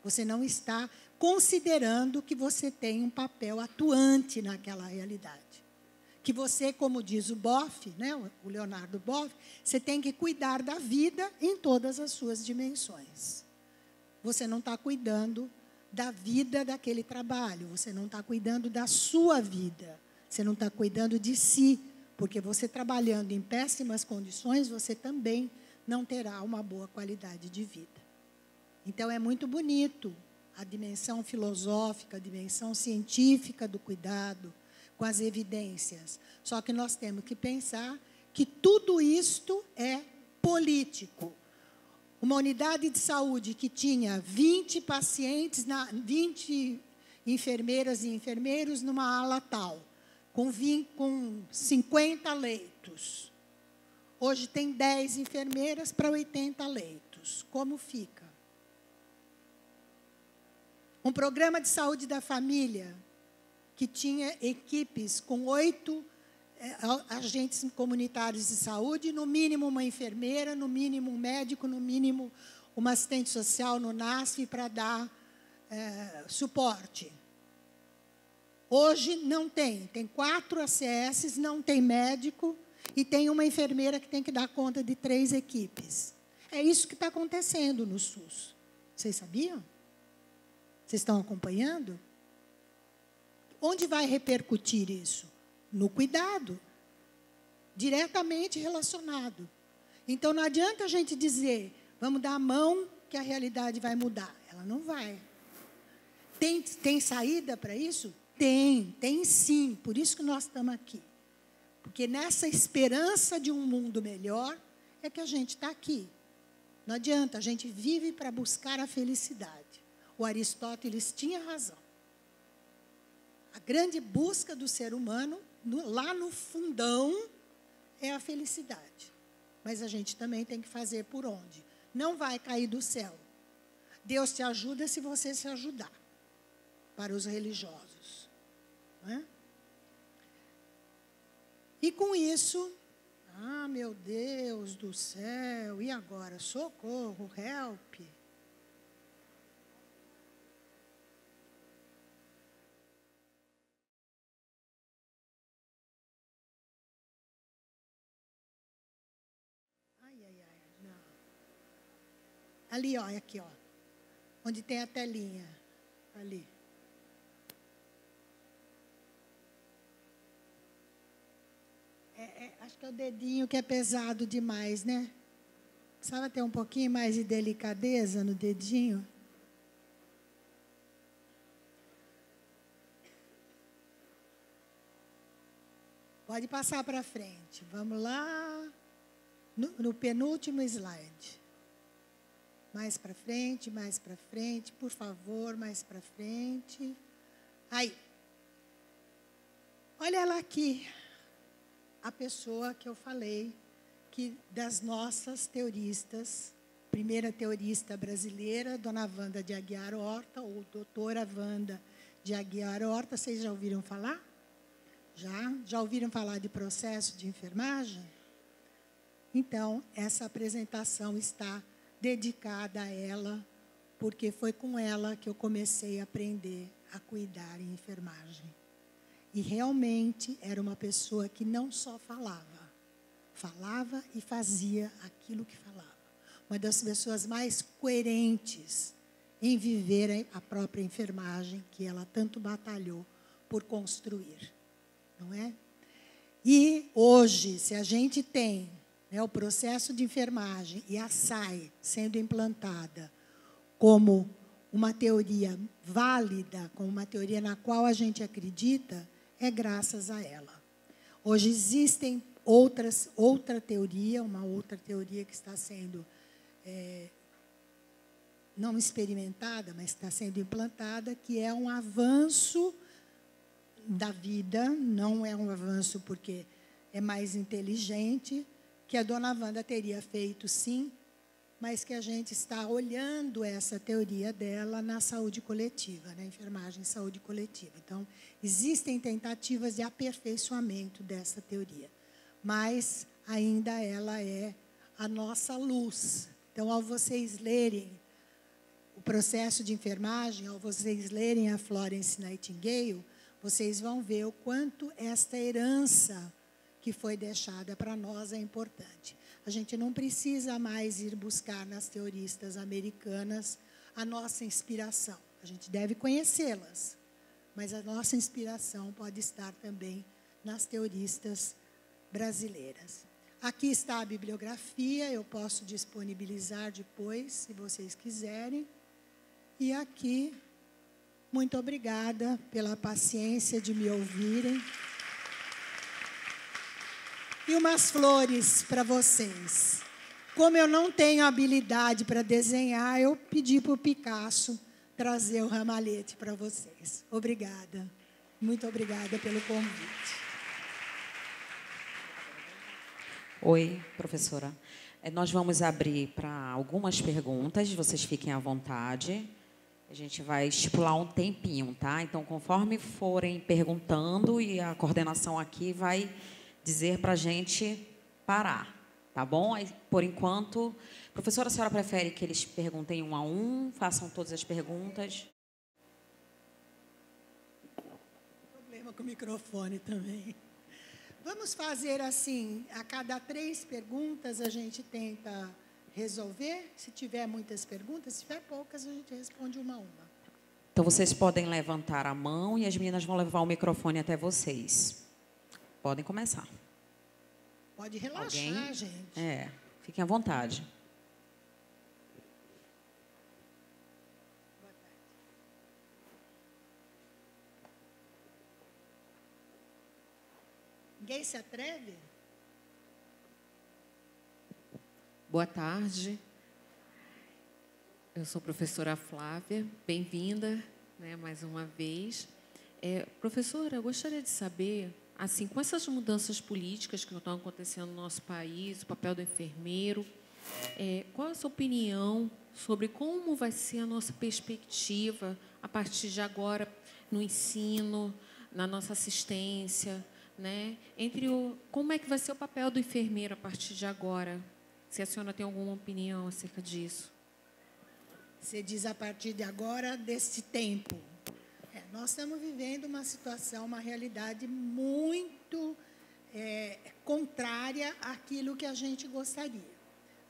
Você não está considerando que você tem um papel atuante naquela realidade. Que você, como diz o Boff, né, o Leonardo Boff, você tem que cuidar da vida em todas as suas dimensões. Você não está cuidando da vida daquele trabalho, você não está cuidando da sua vida, você não está cuidando de si, porque você trabalhando em péssimas condições, você também não terá uma boa qualidade de vida. Então, é muito bonito a dimensão filosófica, a dimensão científica do cuidado, com as evidências. Só que nós temos que pensar que tudo isto é político. Uma unidade de saúde que tinha 20 pacientes, 20 enfermeiras e enfermeiros numa ala tal, com 50 leitos. Hoje tem 10 enfermeiras para 80 leitos. Como fica? Um programa de saúde da família que tinha equipes com 8 agentes comunitários de saúde, no mínimo uma enfermeira, no mínimo um médico, no mínimo uma assistente social no NASF para dar suporte. Hoje não tem. Tem 4 ACS, não tem médico e tem uma enfermeira que tem que dar conta de 3 equipes. É isso que está acontecendo no SUS. Vocês sabiam? Vocês estão acompanhando? Onde vai repercutir isso? No cuidado. Diretamente relacionado. Então, não adianta a gente dizer, vamos dar a mão que a realidade vai mudar. Ela não vai. Tem saída para isso? Tem sim. Por isso que nós estamos aqui. Porque nessa esperança de um mundo melhor é que a gente está aqui. Não adianta, a gente vive para buscar a felicidade. O Aristóteles tinha razão. A grande busca do ser humano, lá no fundão, é a felicidade. Mas a gente também tem que fazer por onde? Não vai cair do céu. Deus te ajuda se você se ajudar. Para os religiosos. Não é? E com isso, meu Deus do céu, e agora? Socorro, help. Ali, ó, aqui, ó. Onde tem a telinha. Ali. Acho que é o dedinho que é pesado demais, né? Precisava ter um pouquinho mais de delicadeza no dedinho. Pode passar para frente. Vamos lá. No penúltimo slide. Mais para frente, por favor, mais para frente. Aí. Olha ela aqui. A pessoa que eu falei, que das nossas teoristas, primeira teorista brasileira, Dona Wanda de Aguiar Horta, ou doutora Wanda de Aguiar Horta. Vocês já ouviram falar? Já ouviram falar de processo de enfermagem? Então, essa apresentação está dedicada a ela, porque foi com ela que eu comecei a aprender a cuidar em enfermagem. E realmente era uma pessoa que não só falava e fazia aquilo que falava. Uma das pessoas mais coerentes em viver a própria enfermagem, que ela tanto batalhou por construir. Não é? E hoje, se a gente tem, né, o processo de enfermagem e a SAI sendo implantada como uma teoria válida, como uma teoria na qual a gente acredita, é graças a ela. Hoje existem outra teoria, uma outra teoria que está sendo não experimentada, mas está sendo implantada, que é um avanço da vida, não é um avanço porque é mais inteligente, que a Dona Wanda teria feito, sim, mas que a gente está olhando essa teoria dela na saúde coletiva, na enfermagem e saúde coletiva. Então, existem tentativas de aperfeiçoamento dessa teoria, mas ainda ela é a nossa luz. Então, ao vocês lerem o processo de enfermagem, ao vocês lerem a Florence Nightingale, vocês vão ver o quanto esta herança que foi deixada para nós é importante. A gente não precisa mais ir buscar nas teoristas americanas a nossa inspiração. A gente deve conhecê-las, mas a nossa inspiração pode estar também nas teoristas brasileiras. Aqui está a bibliografia, eu posso disponibilizar depois, se vocês quiserem. E aqui, muito obrigada pela paciência de me ouvirem. E umas flores para vocês. Como eu não tenho habilidade para desenhar, eu pedi para o Picasso trazer o ramalhete para vocês. Obrigada. Muito obrigada pelo convite. Oi, professora. Nós vamos abrir para algumas perguntas, vocês fiquem à vontade. A gente vai estipular um tempinho, tá? Então, conforme forem perguntando, e a coordenação aqui vai dizer para a gente parar, tá bom? Aí, por enquanto, professora, a senhora prefere que eles perguntem um a um, façam todas as perguntas? Problema com o microfone também. Vamos fazer assim, a cada 3 perguntas a gente tenta resolver. Se tiver muitas perguntas, se tiver poucas, a gente responde uma a uma. Então, vocês podem levantar a mão e as meninas vão levar o microfone até vocês. Podem começar. Pode relaxar, alguém? gente. Fiquem à vontade. Boa tarde. Ninguém se atreve? Boa tarde. Eu sou a professora Flávia. Bem-vinda, né, mais uma vez. Professora, eu gostaria de saber, assim, com essas mudanças políticas que estão acontecendo no nosso país, o papel do enfermeiro, qual a sua opinião sobre como vai ser a nossa perspectiva a partir de agora no ensino, na nossa assistência, né? Como é que vai ser o papel do enfermeiro a partir de agora? Se a senhora tem alguma opinião acerca disso. Você diz a partir de agora, desse tempo. Nós estamos vivendo uma situação, uma realidade muito contrária àquilo que a gente gostaria.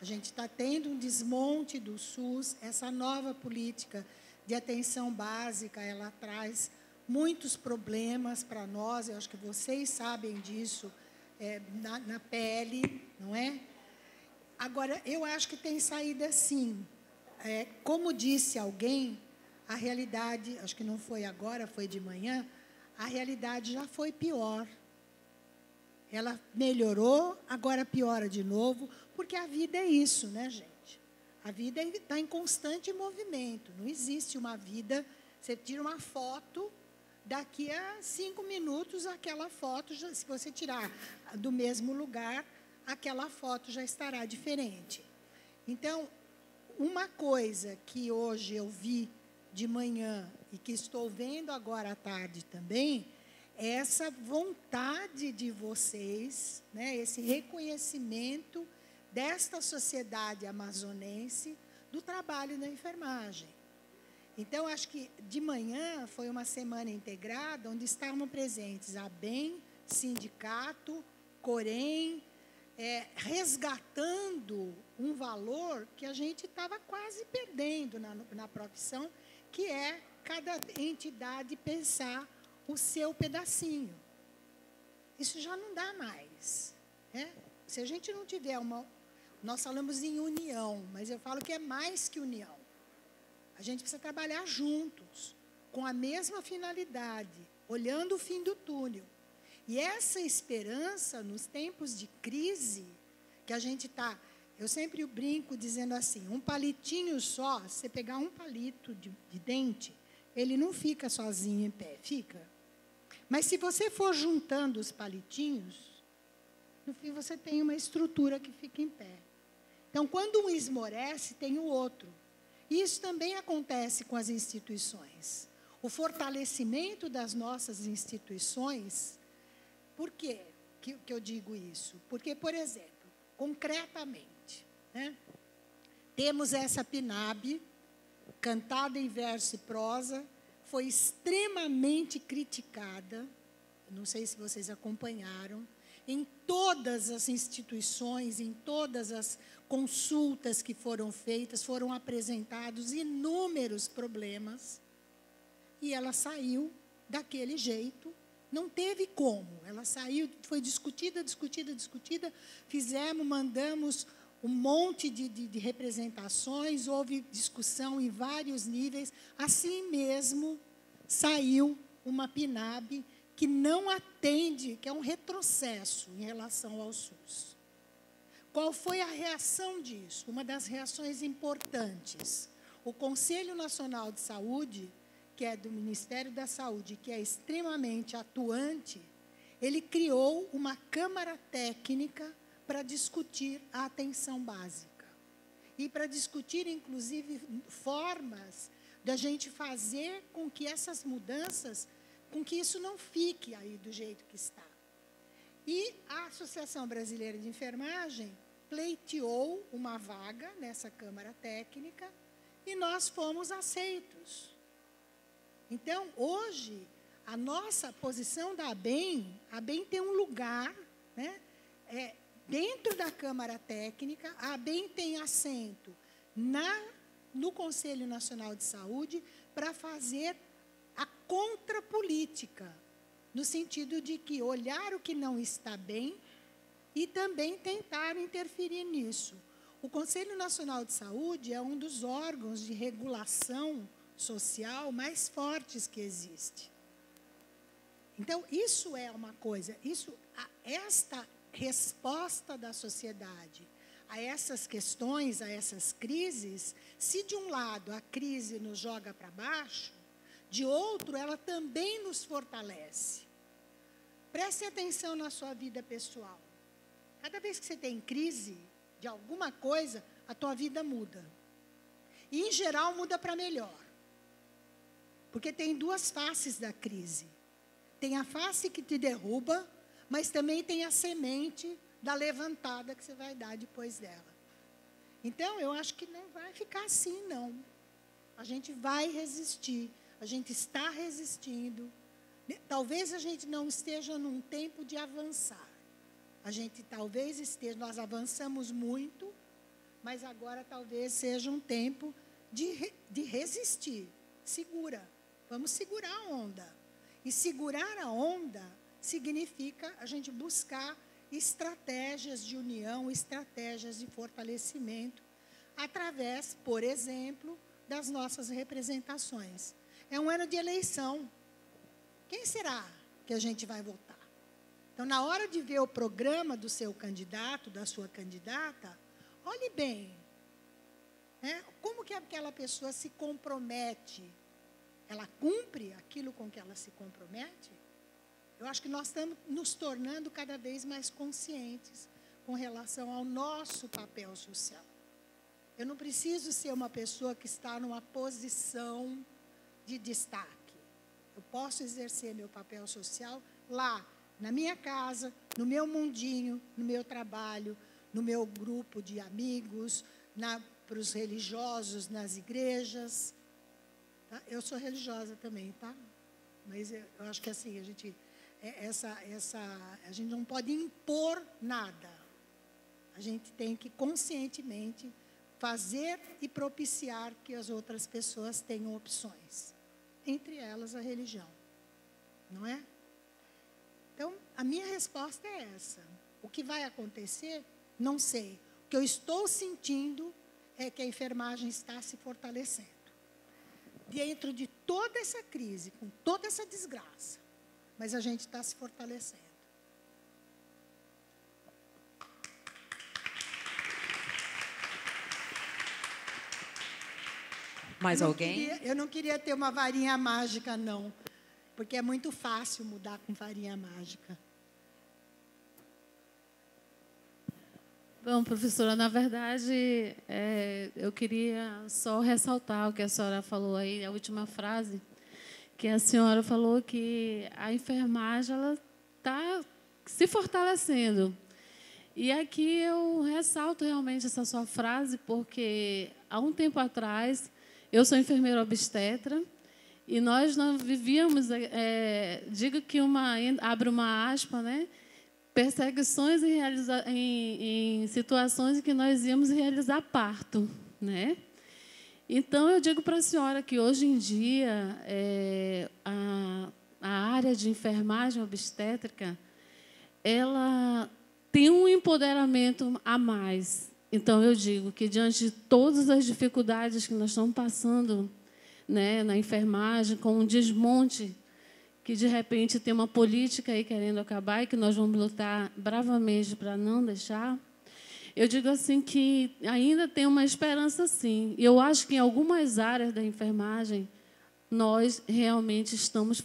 A gente está tendo um desmonte do SUS. Essa nova política de atenção básica, ela traz muitos problemas para nós. Eu acho que vocês sabem disso na pele, não é? Agora, eu acho que tem saída sim. Como disse alguém, a realidade, acho que não foi agora, foi de manhã, a realidade já foi pior. Ela melhorou, agora piora de novo, porque a vida é isso, né, gente? A vida está em constante movimento. Não existe uma vida, você tira uma foto, daqui a 5 minutos, aquela foto, se você tirar do mesmo lugar, aquela foto já estará diferente. Então, uma coisa que hoje eu vi de manhã e que estou vendo agora à tarde também, é essa vontade de vocês, né, esse reconhecimento desta sociedade amazonense do trabalho na enfermagem. Então, acho que de manhã foi uma semana integrada, onde estavam presentes a ABEM, sindicato, Corém, resgatando um valor que a gente estava quase perdendo na profissão, que é cada entidade pensar o seu pedacinho. Isso já não dá mais. Né? Se a gente não tiver nós falamos em união, mas eu falo que é mais que união. A gente precisa trabalhar juntos, com a mesma finalidade, olhando o fim do túnel. E essa esperança, nos tempos de crise, que a gente está... Eu sempre brinco dizendo assim, um palitinho só, se você pegar um palito de dente, ele não fica sozinho em pé, fica. Mas se você for juntando os palitinhos, no fim você tem uma estrutura que fica em pé. Então, quando um esmorece, tem o outro. Isso também acontece com as instituições. O fortalecimento das nossas instituições. Por quê que eu digo isso? Porque, por exemplo, concretamente, né, temos essa PNAB, cantada em verso e prosa, foi extremamente criticada, não sei se vocês acompanharam, em todas as instituições, em todas as consultas que foram feitas, foram apresentados inúmeros problemas, e ela saiu daquele jeito, não teve como, ela saiu, foi discutida, mandamos um monte de representações, houve discussão em vários níveis, assim mesmo saiu uma PNAB que não atende, que é um retrocesso em relação ao SUS. Qual foi a reação disso? Uma das reações importantes. O Conselho Nacional de Saúde, que é do Ministério da Saúde, que é extremamente atuante, ele criou uma Câmara Técnica para discutir a atenção básica. E para discutir, inclusive, formas da gente fazer com que essas mudanças, com que isso não fique aí do jeito que está. E a Associação Brasileira de Enfermagem pleiteou uma vaga nessa Câmara Técnica e nós fomos aceitos. Então, hoje, a nossa posição da ABEM tem um lugar, né, dentro da Câmara Técnica, a ABEM tem assento no Conselho Nacional de Saúde para fazer a contrapolítica, no sentido de que olhar o que não está bem e também tentar interferir nisso. O Conselho Nacional de Saúde é um dos órgãos de regulação social mais fortes que existe. Então, isso é uma coisa, esta resposta da sociedade a essas questões, a essas crises, se de um lado a crise nos joga para baixo, de outro ela também nos fortalece. Preste atenção na sua vida pessoal. Cada vez que você tem crise de alguma coisa, a tua vida muda. E, em geral, muda para melhor. Porque tem duas faces da crise. Tem a face que te derruba, mas também tem a semente da levantada que você vai dar depois dela. Então, eu acho que não vai ficar assim, não. A gente vai resistir, a gente está resistindo. Talvez a gente não esteja num tempo de avançar. A gente talvez esteja, nós avançamos muito, mas agora talvez seja um tempo de resistir. Segura. Vamos segurar a onda. E segurar a onda significa a gente buscar estratégias de união, estratégias de fortalecimento, através, por exemplo, das nossas representações. É um ano de eleição. Quem será que a gente vai votar? Então, na hora de ver o programa do seu candidato, da sua candidata, olhe bem, né? Como que aquela pessoa se compromete? Ela cumpre aquilo com que ela se compromete? Eu acho que nós estamos nos tornando cada vez mais conscientes com relação ao nosso papel social. Eu não preciso ser uma pessoa que está numa posição de destaque. Eu posso exercer meu papel social lá, na minha casa, no meu mundinho, no meu trabalho, no meu grupo de amigos, para os religiosos, nas igrejas. Tá? Eu sou religiosa também, tá? Mas eu acho que assim, a gente não pode impor nada. A gente tem que conscientemente fazer e propiciar que as outras pessoas tenham opções, entre elas a religião, não é? Então, a minha resposta é essa. O que vai acontecer, não sei. O que eu estou sentindo é que a enfermagem está se fortalecendo. Dentro de toda essa crise, com toda essa desgraça, mas a gente está se fortalecendo. Mais alguém? Eu não queria ter uma varinha mágica, não. Porque é muito fácil mudar com varinha mágica. Bom, professora, na verdade, eu queria só ressaltar o que a senhora falou aí, a última frase, que a senhora falou que a enfermagem está se fortalecendo. E aqui eu ressalto realmente essa sua frase, porque há um tempo atrás, eu sou enfermeira obstetra, e nós não vivíamos, digo que abre uma aspa, né? Perseguições em situações em que nós íamos realizar parto, né? Então, eu digo para a senhora que, hoje em dia, a área de enfermagem obstétrica, ela tem um empoderamento a mais. Então, eu digo que, diante de todas as dificuldades que nós estamos passando, né, na enfermagem, com um desmonte, que, de repente, tem uma política aí querendo acabar e que nós vamos lutar bravamente para não deixar, eu digo assim que ainda tem uma esperança, sim. E eu acho que, em algumas áreas da enfermagem, nós realmente estamos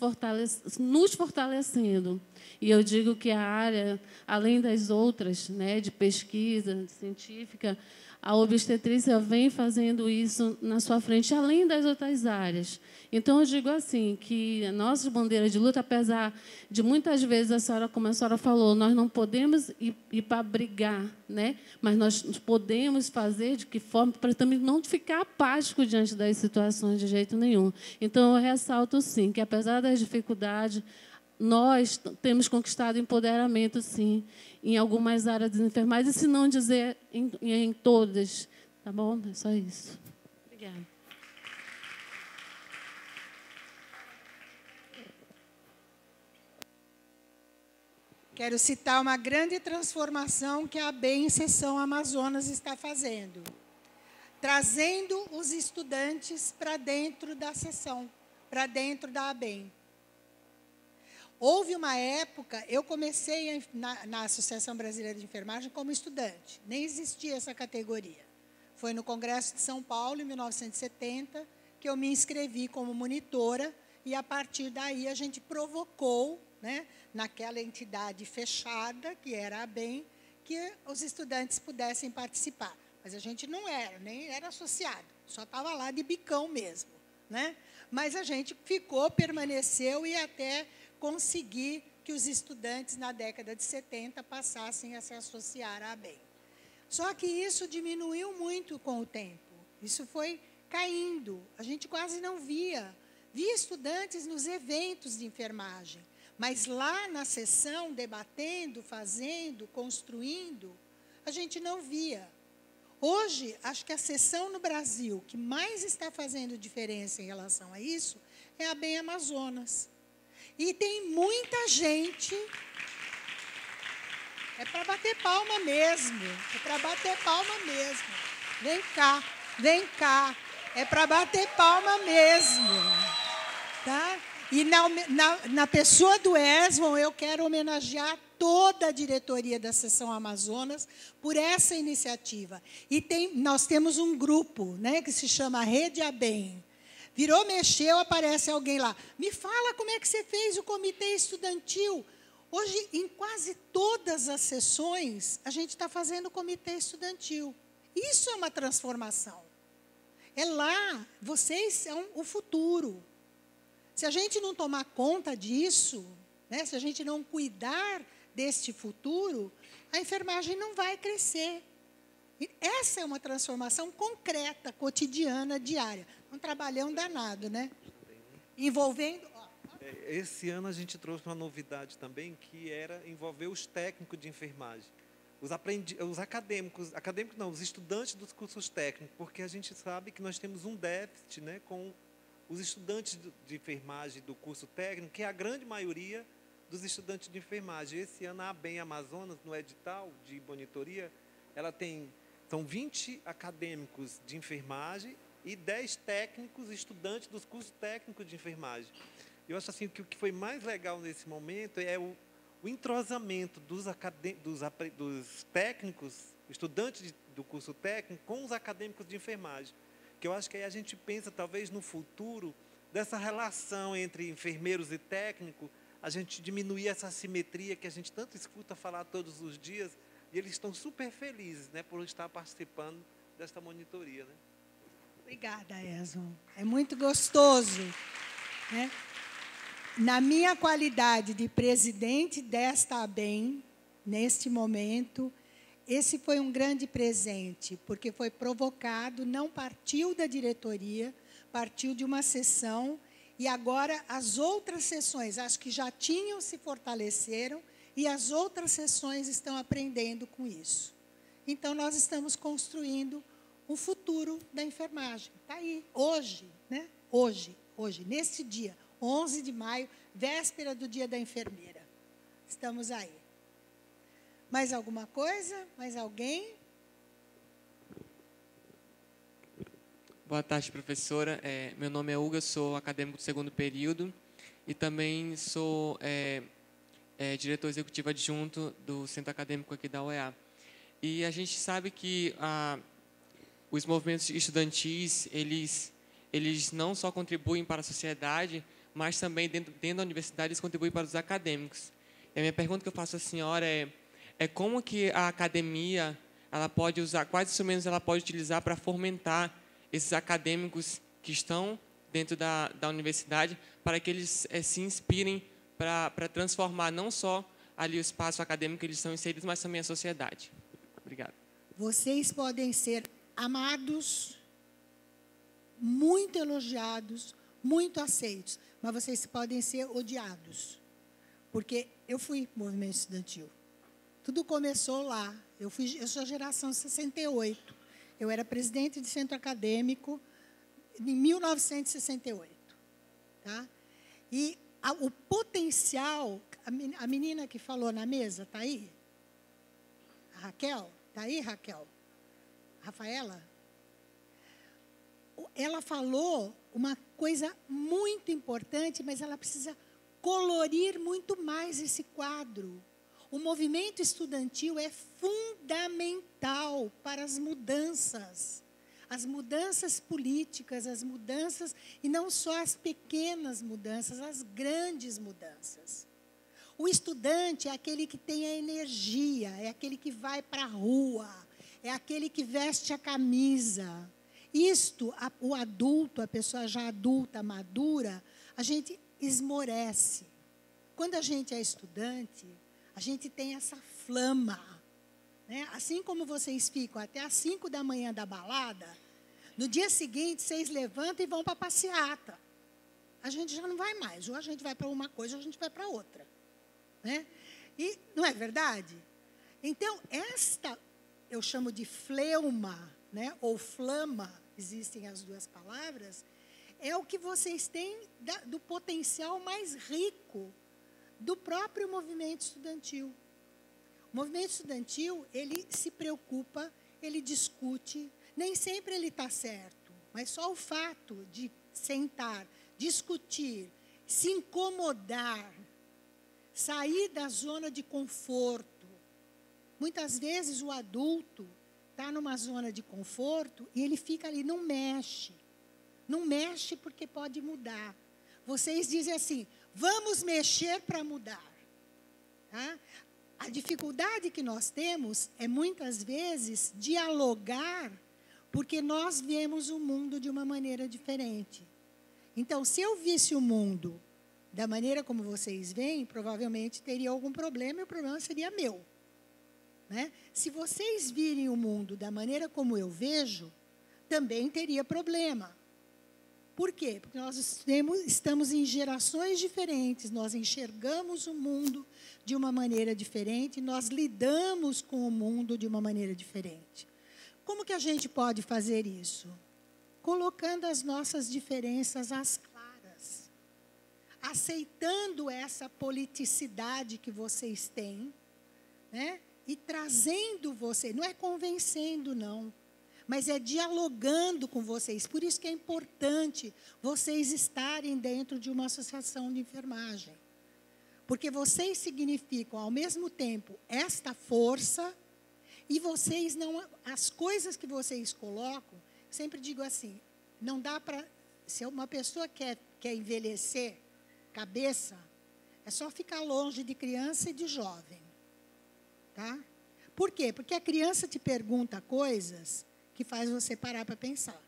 nos fortalecendo. E eu digo que a área, além das outras, né, de pesquisa científica, a obstetrícia vem fazendo isso na sua frente, além das outras áreas. Então, eu digo assim, que a nossa bandeira de luta, apesar de muitas vezes, como a senhora falou, nós não podemos ir para brigar, né? Mas nós podemos fazer de que forma, para também não ficar apático diante das situações de jeito nenhum. Então, eu ressalto, sim, que, apesar das dificuldades, nós temos conquistado empoderamento, sim, em algumas áreas de enfermagem, e se não dizer em todas. Tá bom? É só isso. Obrigada. Quero citar uma grande transformação que a ABEM Seção Amazonas está fazendo, trazendo os estudantes para dentro da seção, para dentro da ABEM. Houve uma época, eu comecei na Associação Brasileira de Enfermagem como estudante, nem existia essa categoria. Foi no Congresso de São Paulo, em 1970, que eu me inscrevi como monitora, e, a partir daí, a gente provocou, né, naquela entidade fechada, que era a ABEM, que os estudantes pudessem participar. Mas a gente não era, nem era associado, só estava lá de bicão mesmo, né? Mas a gente ficou, permaneceu, e até conseguir que os estudantes, na década de 70, passassem a se associar à ABEM. Só que isso diminuiu muito com o tempo. Isso foi caindo. A gente quase não via. Via estudantes nos eventos de enfermagem, mas lá na sessão, debatendo, fazendo, construindo, a gente não via. Hoje, acho que a seção no Brasil que mais está fazendo diferença em relação a isso é a Bem Amazonas. E tem muita gente... É para bater palma mesmo. É para bater palma mesmo. Vem cá, vem cá. É para bater palma mesmo. Tá? E na pessoa do Esvon, eu quero homenagear toda a diretoria da Seção Amazonas por essa iniciativa. E nós temos um grupo, né, que se chama Rede ABEM. Virou, mexeu, aparece alguém lá. Me fala como é que você fez o comitê estudantil. Hoje, em quase todas as sessões, a gente está fazendo comitê estudantil. Isso é uma transformação. É lá, vocês são o futuro. Se a gente não tomar conta disso, né, se a gente não cuidar deste futuro, a enfermagem não vai crescer. E essa é uma transformação concreta, cotidiana, diária. Um trabalhão danado, né? Envolvendo... Esse ano a gente trouxe uma novidade também, que era envolver os técnicos de enfermagem. Os acadêmicos não, os estudantes dos cursos técnicos, porque a gente sabe que nós temos um déficit, né, com os estudantes de enfermagem do curso técnico, que é a grande maioria dos estudantes de enfermagem. Esse ano, a ABEM Amazonas, no edital de monitoria, são 20 acadêmicos de enfermagem e 10 técnicos, estudantes dos cursos técnicos de enfermagem. Eu acho assim que o que foi mais legal nesse momento é o entrosamento dos técnicos, estudantes do curso técnico, com os acadêmicos de enfermagem. Que eu acho que aí a gente pensa, talvez, no futuro, dessa relação entre enfermeiros e técnico, a gente diminuir essa assimetria que a gente tanto escuta falar todos os dias, e eles estão super felizes, né, por estar participando desta monitoria. Né? Obrigada, Esvon. É muito gostoso, né? Na minha qualidade de presidente desta ABEM, neste momento, esse foi um grande presente, porque foi provocado, não partiu da diretoria, partiu de uma sessão, e agora as outras sessões, acho que já tinham, se fortaleceram, e as outras sessões estão aprendendo com isso. Então, nós estamos construindo o futuro da enfermagem. Está aí, hoje, né? Hoje, neste dia, 11 de maio, véspera do Dia da Enfermeira. Estamos aí. Mais alguma coisa? Mais alguém? Boa tarde, professora. Meu nome é Hugo, eu sou acadêmico do segundo período e também sou diretor executivo adjunto do centro acadêmico aqui da UEA. E a gente sabe que os movimentos estudantis, eles não só contribuem para a sociedade, mas também dentro da universidade eles contribuem para os acadêmicos. E a minha pergunta que eu faço à senhora é como que a academia ela pode usar, quais instrumentos ela pode utilizar para fomentar esses acadêmicos que estão dentro da universidade, para que eles se inspirem para transformar não só ali o espaço acadêmico que eles estão inseridos, mas também a sociedade. Obrigado. Vocês podem ser amados, muito elogiados, muito aceitos, mas vocês podem ser odiados. Porque eu fui movimento estudantil. Tudo começou lá. Eu sou a geração 68. Eu era presidente de centro acadêmico em 1968. Tá? E o potencial... A menina que falou na mesa, está aí? A Raquel? Está aí, Raquel? Rafaela? Ela falou uma coisa muito importante, mas ela precisa colorir muito mais esse quadro. O movimento estudantil é fundamental para as mudanças políticas, as mudanças, e não só as pequenas mudanças, as grandes mudanças. O estudante é aquele que tem a energia, é aquele que vai para a rua, é aquele que veste a camisa. O adulto, a pessoa já adulta, madura, a gente esmorece. Quando a gente é estudante, a gente tem essa flama. Né? Assim como vocês ficam até às 5 da manhã da balada, no dia seguinte, vocês levantam e vão para a passeata. A gente já não vai mais. Ou a gente vai para uma coisa, ou a gente vai para outra. Né? E não é verdade? Então, eu chamo de fleuma, né, ou flama, existem as duas palavras, é o que vocês têm do potencial mais rico do próprio movimento estudantil. O movimento estudantil, ele se preocupa, ele discute, nem sempre ele está certo, mas só o fato de sentar, discutir, se incomodar, sair da zona de conforto. Muitas vezes o adulto está numa zona de conforto e ele fica ali, não mexe. Não mexe porque pode mudar. Vocês dizem assim, vamos mexer para mudar. Tá? A dificuldade que nós temos é, muitas vezes, dialogar, porque nós vemos o mundo de uma maneira diferente. Então, se eu visse o mundo da maneira como vocês veem, provavelmente teria algum problema e o problema seria meu. Né? Se vocês virem o mundo da maneira como eu vejo, também teria problema. Por quê? Porque nós estamos em gerações diferentes, nós enxergamos o mundo de uma maneira diferente, nós lidamos com o mundo de uma maneira diferente. Como que a gente pode fazer isso? Colocando as nossas diferenças às claras, aceitando essa politicidade que vocês têm, né? E trazendo você, não é convencendo, não, mas é dialogando com vocês. Por isso que é importante vocês estarem dentro de uma associação de enfermagem. Porque vocês significam, ao mesmo tempo, esta força, e vocês não, as coisas que vocês colocam, sempre digo assim, não dá para, se uma pessoa quer envelhecer cabeça, é só ficar longe de criança e de jovem. Tá? Por quê? Porque a criança te pergunta coisas que faz você parar para pensar.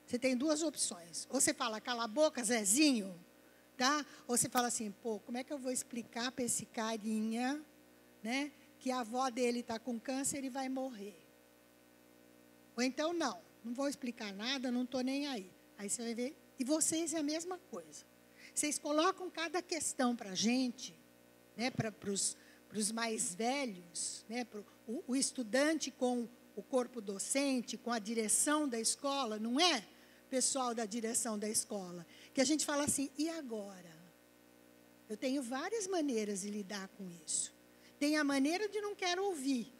Você tem duas opções. Ou você fala, cala a boca, Zezinho, tá? Ou você fala assim, pô, como é que eu vou explicar para esse carinha, né, que a avó dele está com câncer e vai morrer? Ou então, não vou explicar nada, não estou nem aí. Aí você vai ver. E vocês é a mesma coisa. Vocês colocam cada questão para a gente, né, para os mais velhos, né, o estudante com o corpo docente, com a direção da escola, não é, pessoal da direção da escola, que a gente fala assim, e agora? Eu tenho várias maneiras de lidar com isso. Tem a maneira de não quero ouvir,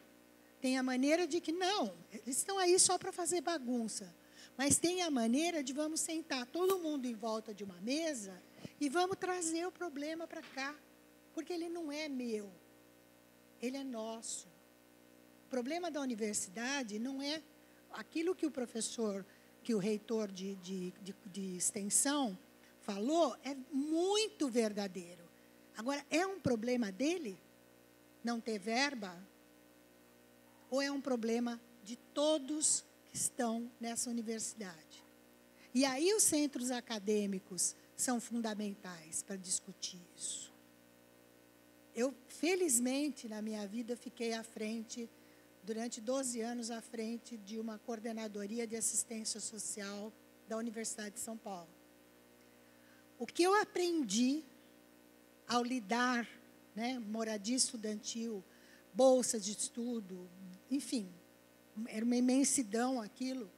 tem a maneira de que não, eles estão aí só para fazer bagunça, mas tem a maneira de vamos sentar todo mundo em volta de uma mesa e vamos trazer o problema para cá, porque ele não é meu. Ele é nosso. O problema da universidade não é aquilo que o professor, que o reitor de extensão falou, é muito verdadeiro. Agora, é um problema dele não ter verba? Ou é um problema de todos que estão nessa universidade? E aí os centros acadêmicos são fundamentais para discutir isso. Eu, felizmente, na minha vida, fiquei à frente, durante 12 anos, à frente de uma coordenadoria de assistência social da Universidade de São Paulo. O que eu aprendi ao lidar, né, moradia estudantil, bolsa de estudo, enfim, era uma imensidão aquilo,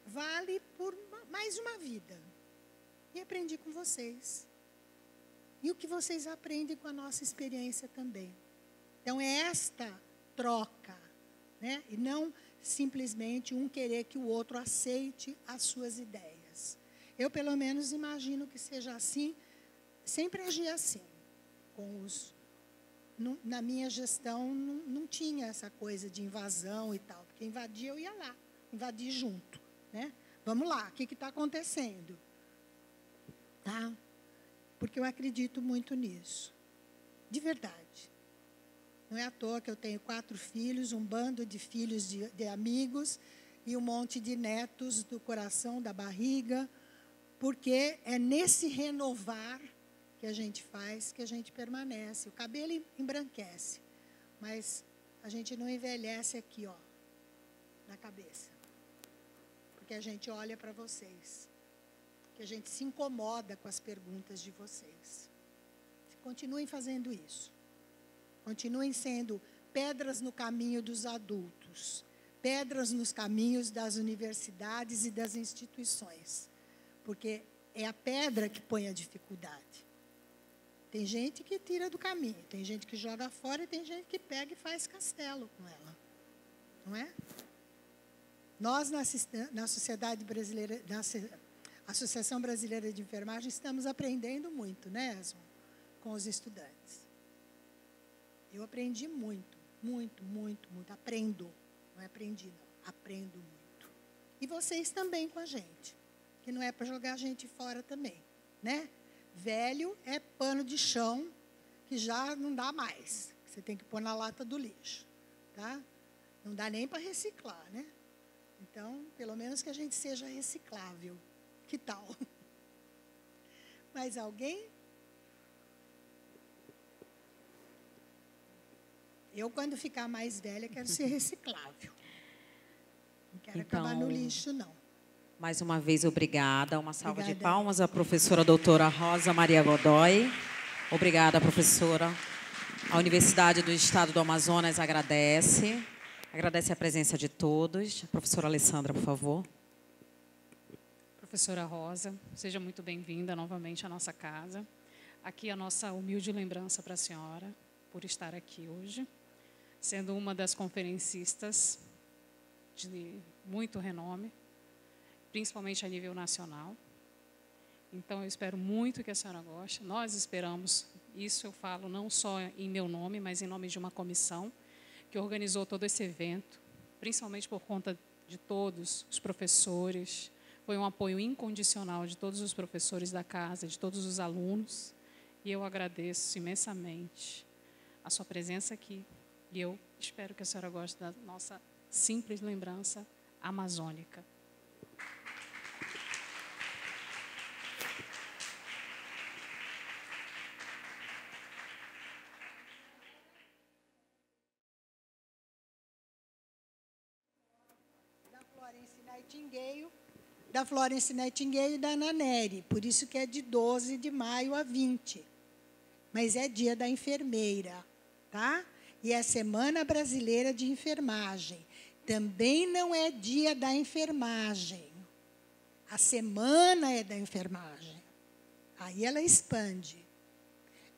vale por mais uma vida. E aprendi com vocês. E o que vocês aprendem com a nossa experiência também. Então, é esta troca, né? E não simplesmente um querer que o outro aceite as suas ideias. Eu, pelo menos, imagino que seja assim, sempre agi assim. Na minha gestão, não tinha essa coisa de invasão e tal, porque invadir eu ia lá, invadir junto. Né? Vamos lá, o que está acontecendo? Tá? Porque eu acredito muito nisso. De verdade. Não é à toa que eu tenho 4 filhos, um bando de filhos de amigos e um monte de netos do coração, da barriga, porque é nesse renovar que a gente faz, que a gente permanece. O cabelo embranquece, mas a gente não envelhece aqui, ó, na cabeça. Porque a gente olha para vocês. Que a gente se incomoda com as perguntas de vocês. Continuem fazendo isso. Continuem sendo pedras no caminho dos adultos, pedras nos caminhos das universidades e das instituições, porque é a pedra que põe a dificuldade. Tem gente que tira do caminho, tem gente que joga fora e tem gente que pega e faz castelo com ela. Não é? Nós, na Sociedade Brasileira, na Associação Brasileira de Enfermagem, estamos aprendendo muito, né, Esmo? Com os estudantes. Eu aprendi muito, muito, muito, muito. Aprendo. Não é aprendi, não. Aprendo muito. E vocês também com a gente. Que não é para jogar a gente fora também, né? Velho é pano de chão que já não dá mais. Você tem que pôr na lata do lixo, tá? Não dá nem para reciclar, né? Então, pelo menos que a gente seja reciclável. Que tal? Mais alguém? Eu, quando ficar mais velha, quero ser reciclável. Não quero acabar no lixo, não. Mais uma vez, obrigada. Uma salva de palmas à professora doutora Rosa Maria Godoy. Obrigada, professora. A Universidade do Estado do Amazonas agradece. Agradece a presença de todos. A professora Alessandra, por favor. Professora Rosa, seja muito bem-vinda novamente à nossa casa. Aqui a nossa humilde lembrança para a senhora, por estar aqui hoje, sendo uma das conferencistas de muito renome, principalmente a nível nacional. Então, eu espero muito que a senhora goste. Nós esperamos, isso eu falo não só em meu nome, mas em nome de uma comissão que organizou todo esse evento, principalmente por conta de todos os professores. Foi um apoio incondicional de todos os professores da casa, de todos os alunos. E eu agradeço imensamente a sua presença aqui. E eu espero que a senhora goste da nossa simples lembrança amazônica. Da Florence Nightingale e da Ana Nery, por isso que é de 12 de maio a 20. Mas é dia da enfermeira, tá? E é a Semana Brasileira de Enfermagem. Também não é dia da enfermagem. A semana é da enfermagem. Aí ela expande.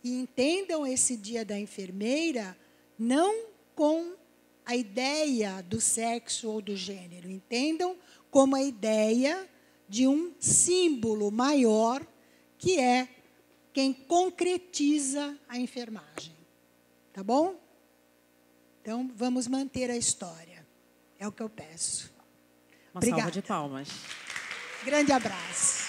E entendam esse dia da enfermeira não com a ideia do sexo ou do gênero. Entendam como a ideia de um símbolo maior, que é quem concretiza a enfermagem. Tá bom? Então, vamos manter a história. É o que eu peço. Uma salva de palmas. Grande abraço.